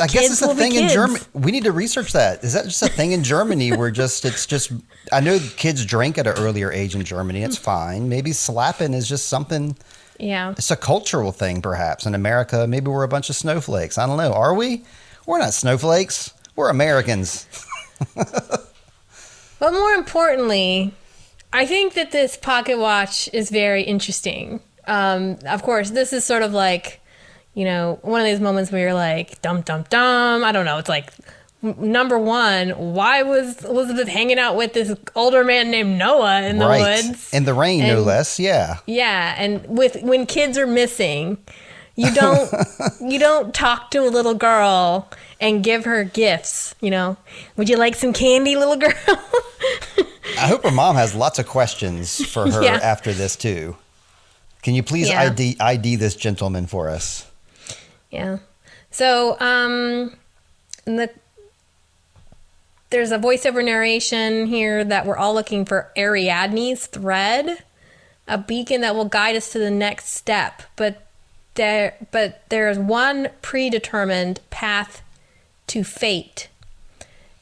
I guess it's a thing in Germany. We need to research that. Is that just a thing in Germany where I know kids drink at an earlier age in Germany. It's fine. Maybe slapping is just something. Yeah. It's a cultural thing, perhaps. In America, maybe we're a bunch of snowflakes. I don't know. Are we? We're not snowflakes. We're Americans. But more importantly, I think that this pocket watch is very interesting. Of course, this is sort of like, one of these moments where you're like, dum, dum, dum. I don't know. It's like, number one, why was Elizabeth hanging out with this older man named Noah in the woods? In the rain, no less. Yeah. Yeah. And when kids are missing, you don't talk to a little girl and give her gifts, Would you like some candy, little girl? I hope her mom has lots of questions for her after this, too. Can you please ID this gentleman for us? Yeah. So, there's a voiceover narration here that we're all looking for Ariadne's thread, a beacon that will guide us to the next step. But there's one predetermined path to fate.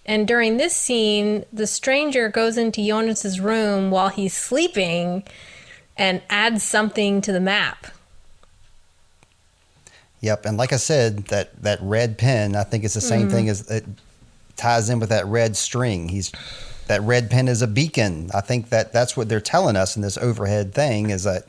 And during this scene, the stranger goes into Jonas's room while he's sleeping and adds something to the map. Yep, and like I said, that red pen, I think it's the same thing as it ties in with that red string. That red pen is a beacon. I think that's what they're telling us in this overhead thing, is that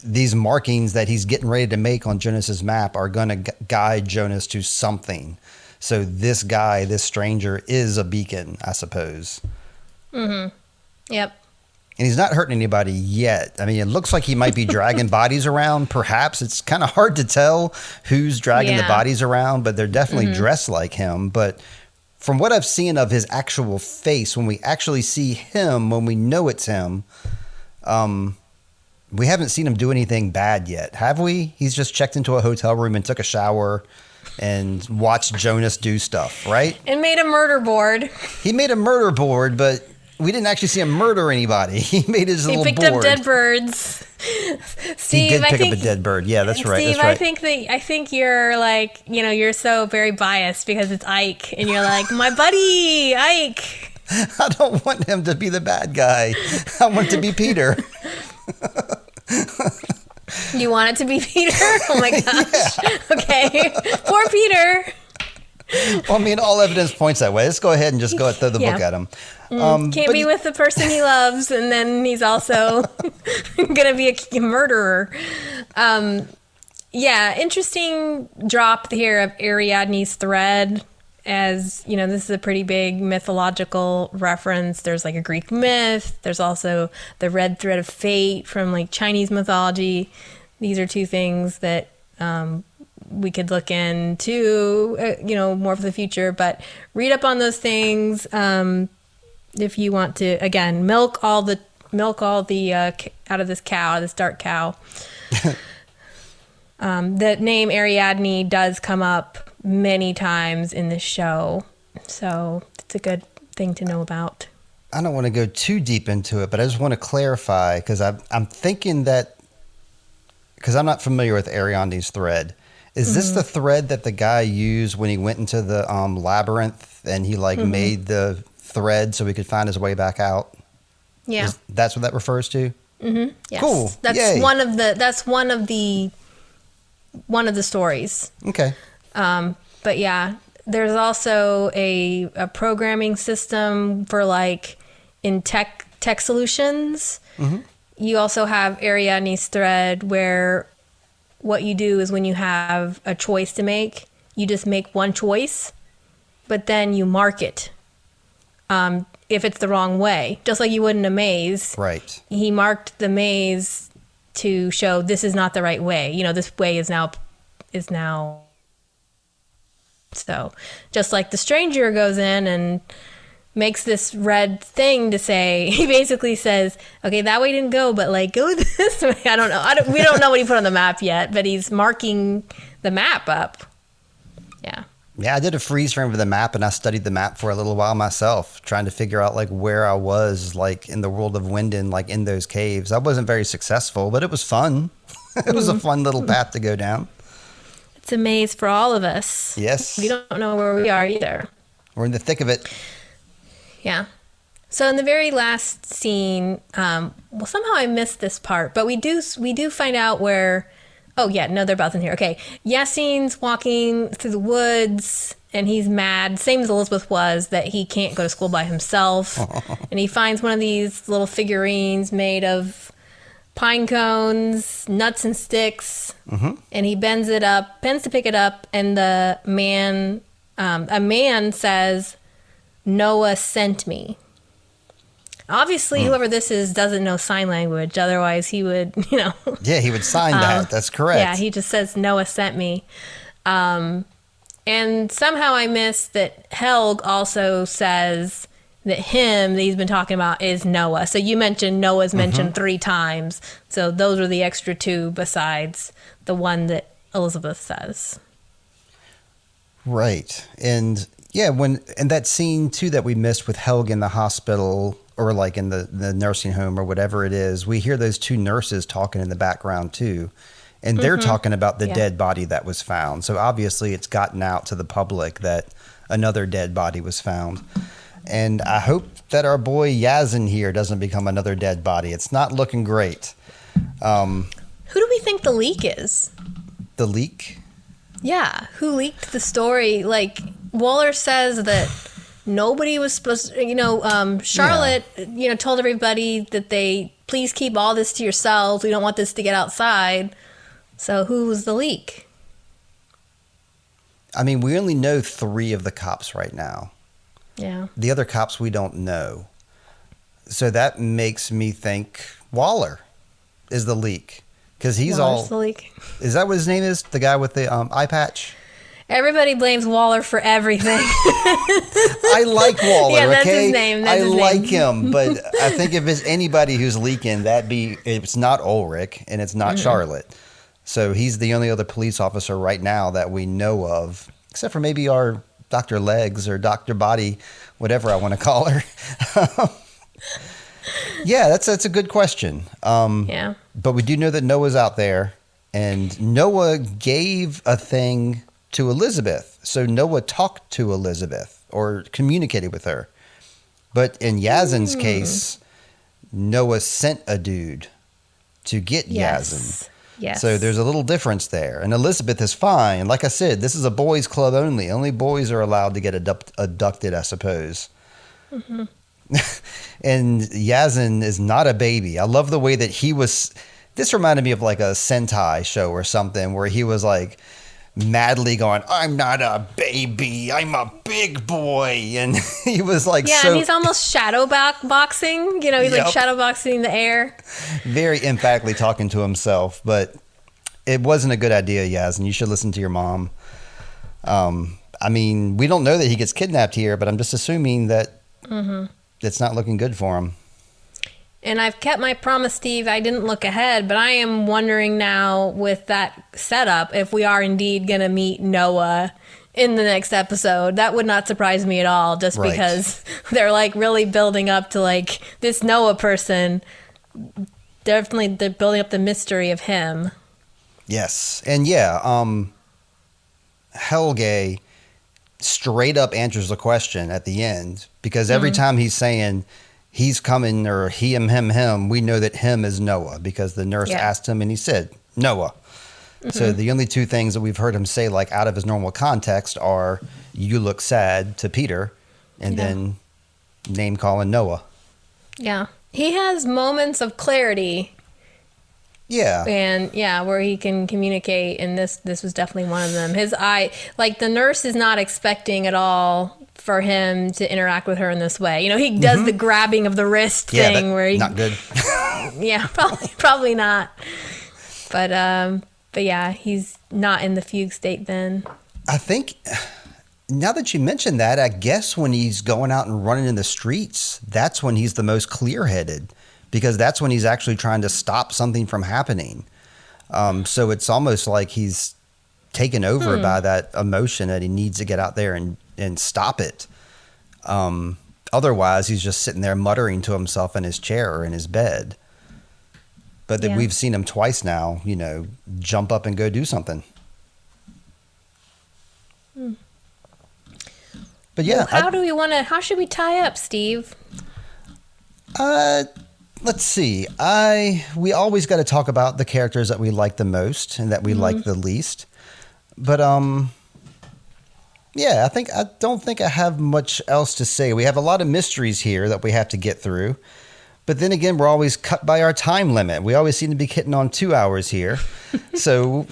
these markings that he's getting ready to make on Jonas's map are going to guide Jonas to something. So this guy, this stranger, is a beacon, I suppose. Mm-hmm. Yep. And he's not hurting anybody yet. I mean, it looks like he might be dragging bodies around. Perhaps it's kind of hard to tell who's dragging the bodies around, but they're definitely dressed like him. But from what I've seen of his actual face, when we actually see him, when we know it's him, we haven't seen him do anything bad yet, have we? He's just checked into a hotel room and took a shower and watched Jonas do stuff, right? And made a murder board. He made a murder board, but we didn't actually see him murder anybody. He made his little board. He picked up dead birds. Steve, he did pick up a dead bird. Yeah, that's right. Steve, that's right. I think you're like, you're so very biased because it's Ike, and you're like, my buddy, Ike. I don't want him to be the bad guy. I want it to be Peter. You want it to be Peter? Oh my gosh. Yeah. Okay. Poor Peter. Well, I mean, all evidence points that way. Let's go ahead and just throw the book at him. Can't be with the person he loves, and then he's also going to be a murderer. Interesting drop here of Ariadne's thread. As this is a pretty big mythological reference. There's like a Greek myth. There's also the red thread of fate from like Chinese mythology. These are two things that we could look into, more for the future. But read up on those things if you want to. Again, milk all the out of this cow, this dark cow. The name Ariadne does come up many times in this show, so it's a good thing to know about. I don't want to go too deep into it, but I just want to clarify, because I'm thinking that, because I'm not familiar with Ariadne's thread. Is this the thread that the guy used when he went into the labyrinth and he made the thread so he could find his way back out? Yeah, that's what that refers to. Mm-hmm. Yes. Cool. That's Yay. one of the stories. Okay. But yeah, there's also a programming system for in tech solutions. Mm-hmm. You also have Ariadne's thread, where what you do is when you have a choice to make, you just make one choice, but then you mark it. If it's the wrong way, just like you would in a maze. Right. He marked the maze to show this is not the right way. This way is now. So just like the stranger goes in and makes this red thing to say, he basically says, okay, that way didn't go, but go this way. I don't know. We don't know what he put on the map yet, but he's marking the map up. Yeah. Yeah, I did a freeze frame of the map, and I studied the map for a little while myself, trying to figure out where I was in the world of Winden, in those caves. I wasn't very successful, but it was fun. It was a fun little path to go down. It's a maze for all of us. Yes. We don't know where we are either. We're in the thick of it. Yeah. So in the very last scene, somehow I missed this part, but we do find out where. Oh yeah, no, they're both in here. Okay, Yassine's walking through the woods, and he's mad, same as Elizabeth was, that he can't go to school by himself. And he finds one of these little figurines made of pine cones, nuts and sticks, and he bends to pick it up, and a man says, "Noah sent me." Obviously, whoever this is doesn't know sign language. Otherwise, he would, Yeah, he would sign that. That's correct. Yeah, he just says, "Noah sent me." And somehow I missed that Helg also says that him that he's been talking about is Noah. So you mentioned Noah's mentioned 3 times. So those are the extra 2 besides the one that Elizabeth says. Right. And yeah, and that scene too that we missed with Helg in the hospital, or like in the nursing home or whatever it is, we hear those 2 nurses talking in the background too. And they're talking about the dead body that was found. So obviously it's gotten out to the public that another dead body was found. And I hope that our boy Yazin here doesn't become another dead body. It's not looking great. Who do we think the leak is? The leak? Yeah, who leaked the story? Like, Waller says that nobody was supposed to, Charlotte, told everybody that please keep all this to yourselves. We don't want this to get outside. So who was the leak? I mean, we only know 3 of the cops right now. Yeah. The other cops we don't know. So that makes me think Waller is the leak. Because he's Waller's the leak. Is that what his name is? The guy with the eye patch? Everybody blames Waller for everything. I like Waller, yeah, that's okay? his name. I like him, but I think if it's anybody who's leaking, it's not Ulrich and it's not Charlotte. So he's the only other police officer right now that we know of, except for maybe our Dr. Legs or Dr. Body, whatever I want to call her. Yeah, that's a good question. Yeah. But we do know that Noah's out there, and Noah gave a thing to Elizabeth. So Noah talked to Elizabeth or communicated with her. But in Yazin's case, Noah sent a dude to get Yazin. Yes. So there's a little difference there. And Elizabeth is fine. Like I said, this is a boys' club only. Only boys are allowed to get abducted, I suppose. And Yazin is not a baby. I love the way that he was. This reminded me of like a Sentai show or something where he was like madly going, "I'm not a baby, I'm a big boy." And he was like, and he's almost shadow boxing. He's like shadow boxing in the air. Very emphatically talking to himself, but it wasn't a good idea, Yazin. You should listen to your mom. I mean, we don't know that he gets kidnapped here, but I'm just assuming that it's not looking good for him. And I've kept my promise, Steve. I didn't look ahead, but I am wondering now with that setup if we are indeed going to meet Noah in the next episode. That would not surprise me at all, just because they're like really building up to like this Noah person. Definitely, they're building up the mystery of him. Yes. And Helge straight up answers the question at the end, because every time he's saying he's coming, or him, we know that him is Noah, because the nurse asked him and he said Noah. So the only 2 things that we've heard him say like out of his normal context are "you look sad" to Peter, and then name calling Noah. Yeah. He has moments of clarity. Yeah. And where he can communicate, and this was definitely one of them. His eye, like the nurse is not expecting at all for him to interact with her in this way. He does the grabbing of the wrist thing where he not good. Yeah, probably not. But yeah, he's not in the fugue state then. I think now that you mention that, I guess when he's going out and running in the streets, that's when he's the most clear-headed, because that's when he's actually trying to stop something from happening. So it's almost like he's taken over by that emotion that he needs to get out there and stop it. Otherwise, he's just sitting there muttering to himself in his chair or in his bed. But we've seen him twice now, jump up and go do something. But yeah. Well, how should we tie up, Steve? Let's see. We always got to talk about the characters that we like the most and that we like the least. But Yeah, I don't think I have much else to say. We have a lot of mysteries here that we have to get through. But then again, we're always cut by our time limit. We always seem to be hitting on 2 hours here. So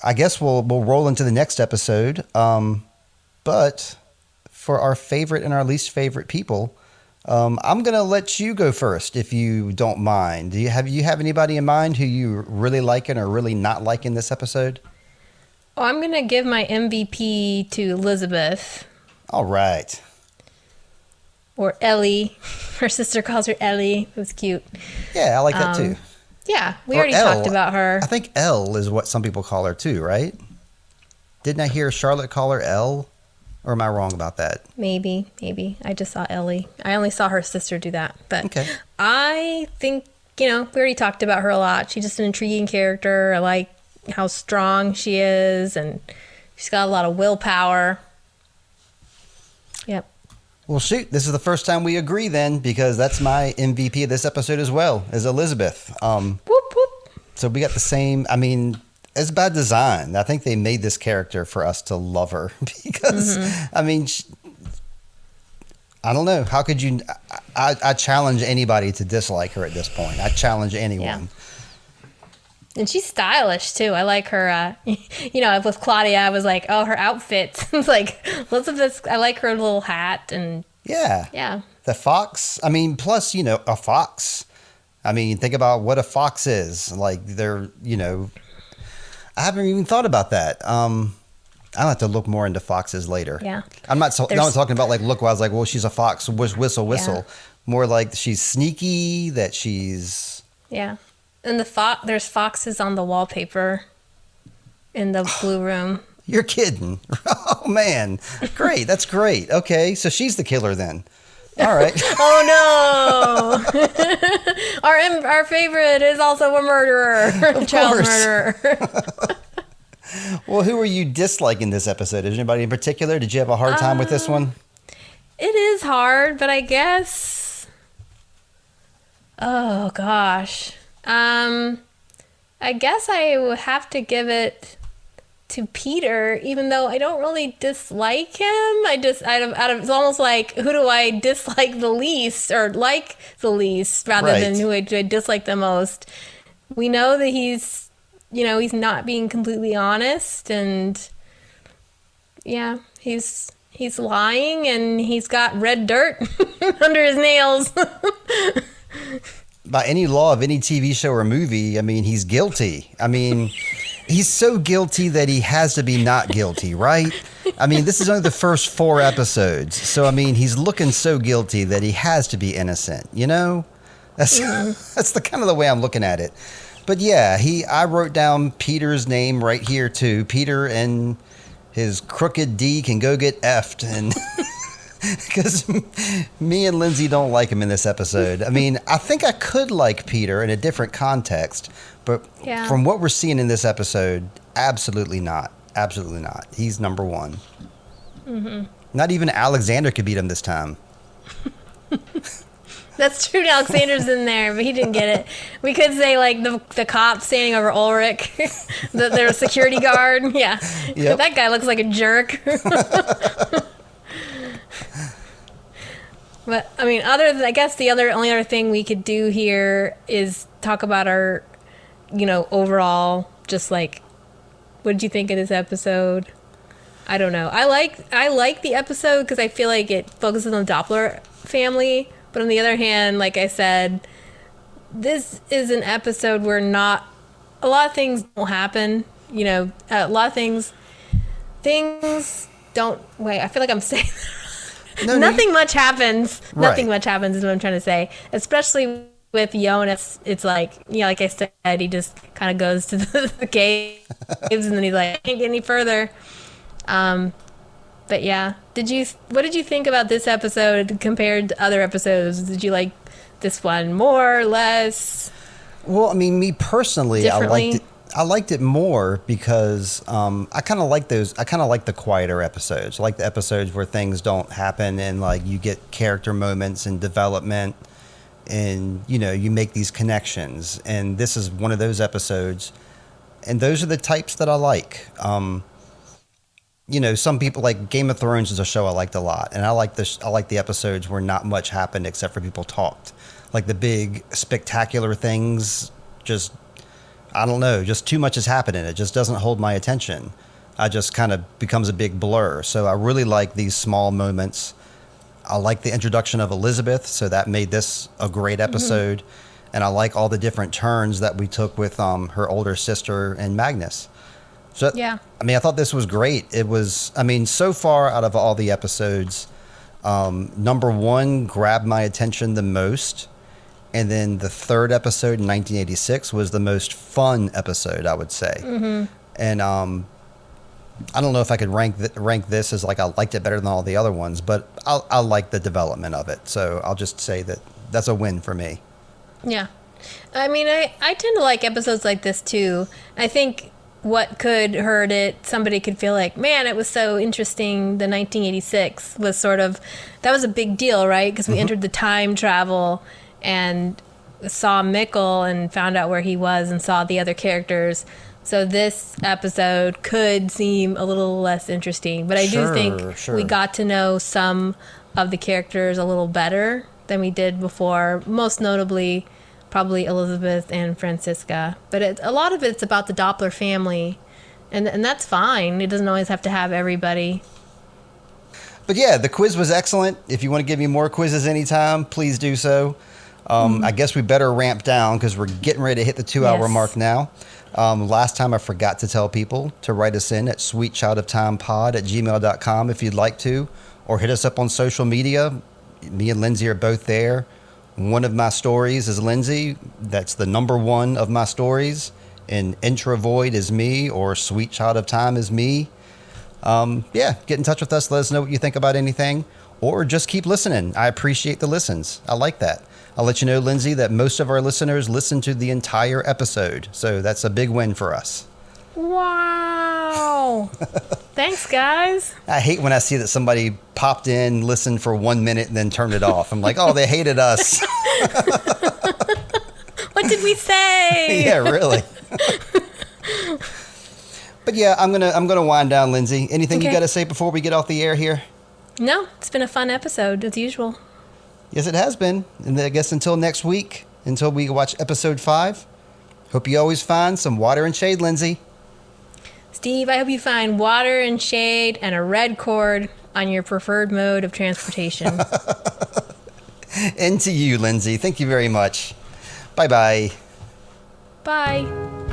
I guess we'll roll into the next episode. But for our favorite and our least favorite people, I'm going to let you go first, if you don't mind. Do you have anybody in mind who you really liking or really not liking this episode? Oh, I'm going to give my MVP to Elizabeth. All right. Or Ellie. Her sister calls her Ellie. It was cute. Yeah, I like that too. Yeah, we Or already Elle. talked about her. I think Elle is what some people call her too, right? Didn't I hear Charlotte call her Elle? Or am I wrong about that? Maybe. I just saw Ellie. I only saw her sister do that. But Okay. I think, we already talked about her a lot. She's just an intriguing character. I like how strong she is, and she's got a lot of willpower. Yep. Well, shoot, this is the first time we agree then, because that's my MVP of this episode as well, is Elizabeth. Whoop, whoop. So we got the same, it's by design. I think they made this character for us to love her because, I don't know. How could you, I challenge anybody to dislike her at this point. I challenge anyone. Yeah. And she's stylish too. I like her, with Claudia, I was like, oh, her outfits. It's like, Elizabeth, I like her little hat and. Yeah. The fox. Plus, a fox. Think about what a fox is. Like they're, I haven't even thought about that. I'll have to look more into foxes later. Yeah. I'm not talking about like look-wise, like, well, she's a fox, whistle. Yeah. More like she's sneaky, that she's. Yeah. And there's foxes on the wallpaper in the blue room. You're kidding. Oh, man. Great. That's great. Okay. So she's the killer then. All right. Oh, no. Our favorite is also a murderer. Of Child course. murderer. Well, who are you disliking this episode? Is anybody in particular? Did you have a hard time with this one? It is hard, but I guess. Oh, gosh. I guess I would have to give it to Peter, even though I don't really dislike him. It's almost like, who do I dislike the least or like the least rather than who I dislike the most? We know that he's not being completely honest, and yeah, he's lying, and he's got red dirt under his nails. By any law of any TV show or movie, he's guilty. He's so guilty that he has to be not guilty, right? This is only the first 4 episodes. So, he's looking so guilty that he has to be innocent, That's the kind of the way I'm looking at it. But yeah, I wrote down Peter's name right here too. Peter and his crooked D can go get effed, and because me and Lindsay don't like him in this episode. I think I could like Peter in a different context, but from what we're seeing in this episode, absolutely not. Absolutely not. He's number 1. Mm-hmm. Not even Alexander could beat him this time. That's true. Alexander's in there, but he didn't get it. We could say like the cop standing over Ulrich, their security guard. Yeah, yep. That guy looks like a jerk. But I guess the only other thing we could do here is talk about our, overall, just like, what did you think of this episode? I don't know. I like the episode because I feel like it focuses on the Doppler family. But on the other hand, like I said, this is an episode where a lot of things don't happen. A lot of things don't. Wait, I feel like I'm saying that. Nothing much happens. Right. Nothing much happens is what I'm trying to say. Especially with Jonas, it's like, like I said, he just kind of goes to the caves and then he's like, I can't get any further. But yeah, what did you think about this episode compared to other episodes? Did you like this one more or less? Well, me personally, I liked it more because I kind of like the quieter episodes. I like the episodes where things don't happen and like you get character moments and development, and you make these connections. And this is one of those episodes, and those are the types that I like. some people like Game of Thrones is a show I liked a lot, and I like this. I like the episodes where not much happened except for people talked, like the big spectacular things. Just I don't know, just too much is happening. It just doesn't hold my attention. I just kind of becomes a big blur. So I really like these small moments. I like the introduction of Elizabeth, so that made this a great episode. And I like all the different turns that we took with her older sister and Magnus. So, Yeah. I thought this was great. It was, so far out of all the episodes, number one grabbed my attention the most. And then the third episode in 1986 was the most fun episode, I would say. And I don't know if I could rank this as like I liked it better than all the other ones, but I like the development of it. So I'll just say that that's a win for me. Yeah. I tend to like episodes like this too. I think what could hurt it, somebody could feel like, man, it was so interesting. The 1986 was that was a big deal, right? Because we entered the time travel and saw Mikkel and found out where he was and saw the other characters. So this episode could seem a little less interesting, but I do think we got to know some of the characters a little better than we did before, most notably probably Elizabeth and Francisca. But a lot of it's about the Doppler family, and that's fine. It doesn't always have to have everybody. But yeah, the quiz was excellent. If you want to give me more quizzes anytime, please do so. I guess we better ramp down because we're getting ready to hit the 2-hour mark now. Last time I forgot to tell people to write us in at sweetchildoftimepod@gmail.com if you'd like to, or hit us up on social media. Me and Lindsay are both there. One of my stories is Lindsay. That's the number one of my stories. And Intravoid is me, or Sweet Child of Time is me. Get in touch with us. Let us know what you think about anything, or just keep listening. I appreciate the listens. I like that. I'll let you know, Lindsay, that most of our listeners listen to the entire episode. So that's a big win for us. Wow. Thanks, guys. I hate when I see that somebody popped in, listened for 1 minute, and then turned it off. I'm like, oh, they hated us. What did we say? Yeah, really. But yeah, I'm gonna wind down, Lindsay. Anything you got to say before we get off the air here? No, it's been a fun episode as usual. Yes, it has been. And I guess until next week, until we watch episode 5, hope you always find some water and shade, Lindsay. Steve, I hope you find water and shade and a red cord on your preferred mode of transportation. And to you, Lindsay. Thank you very much. Bye-bye. Bye.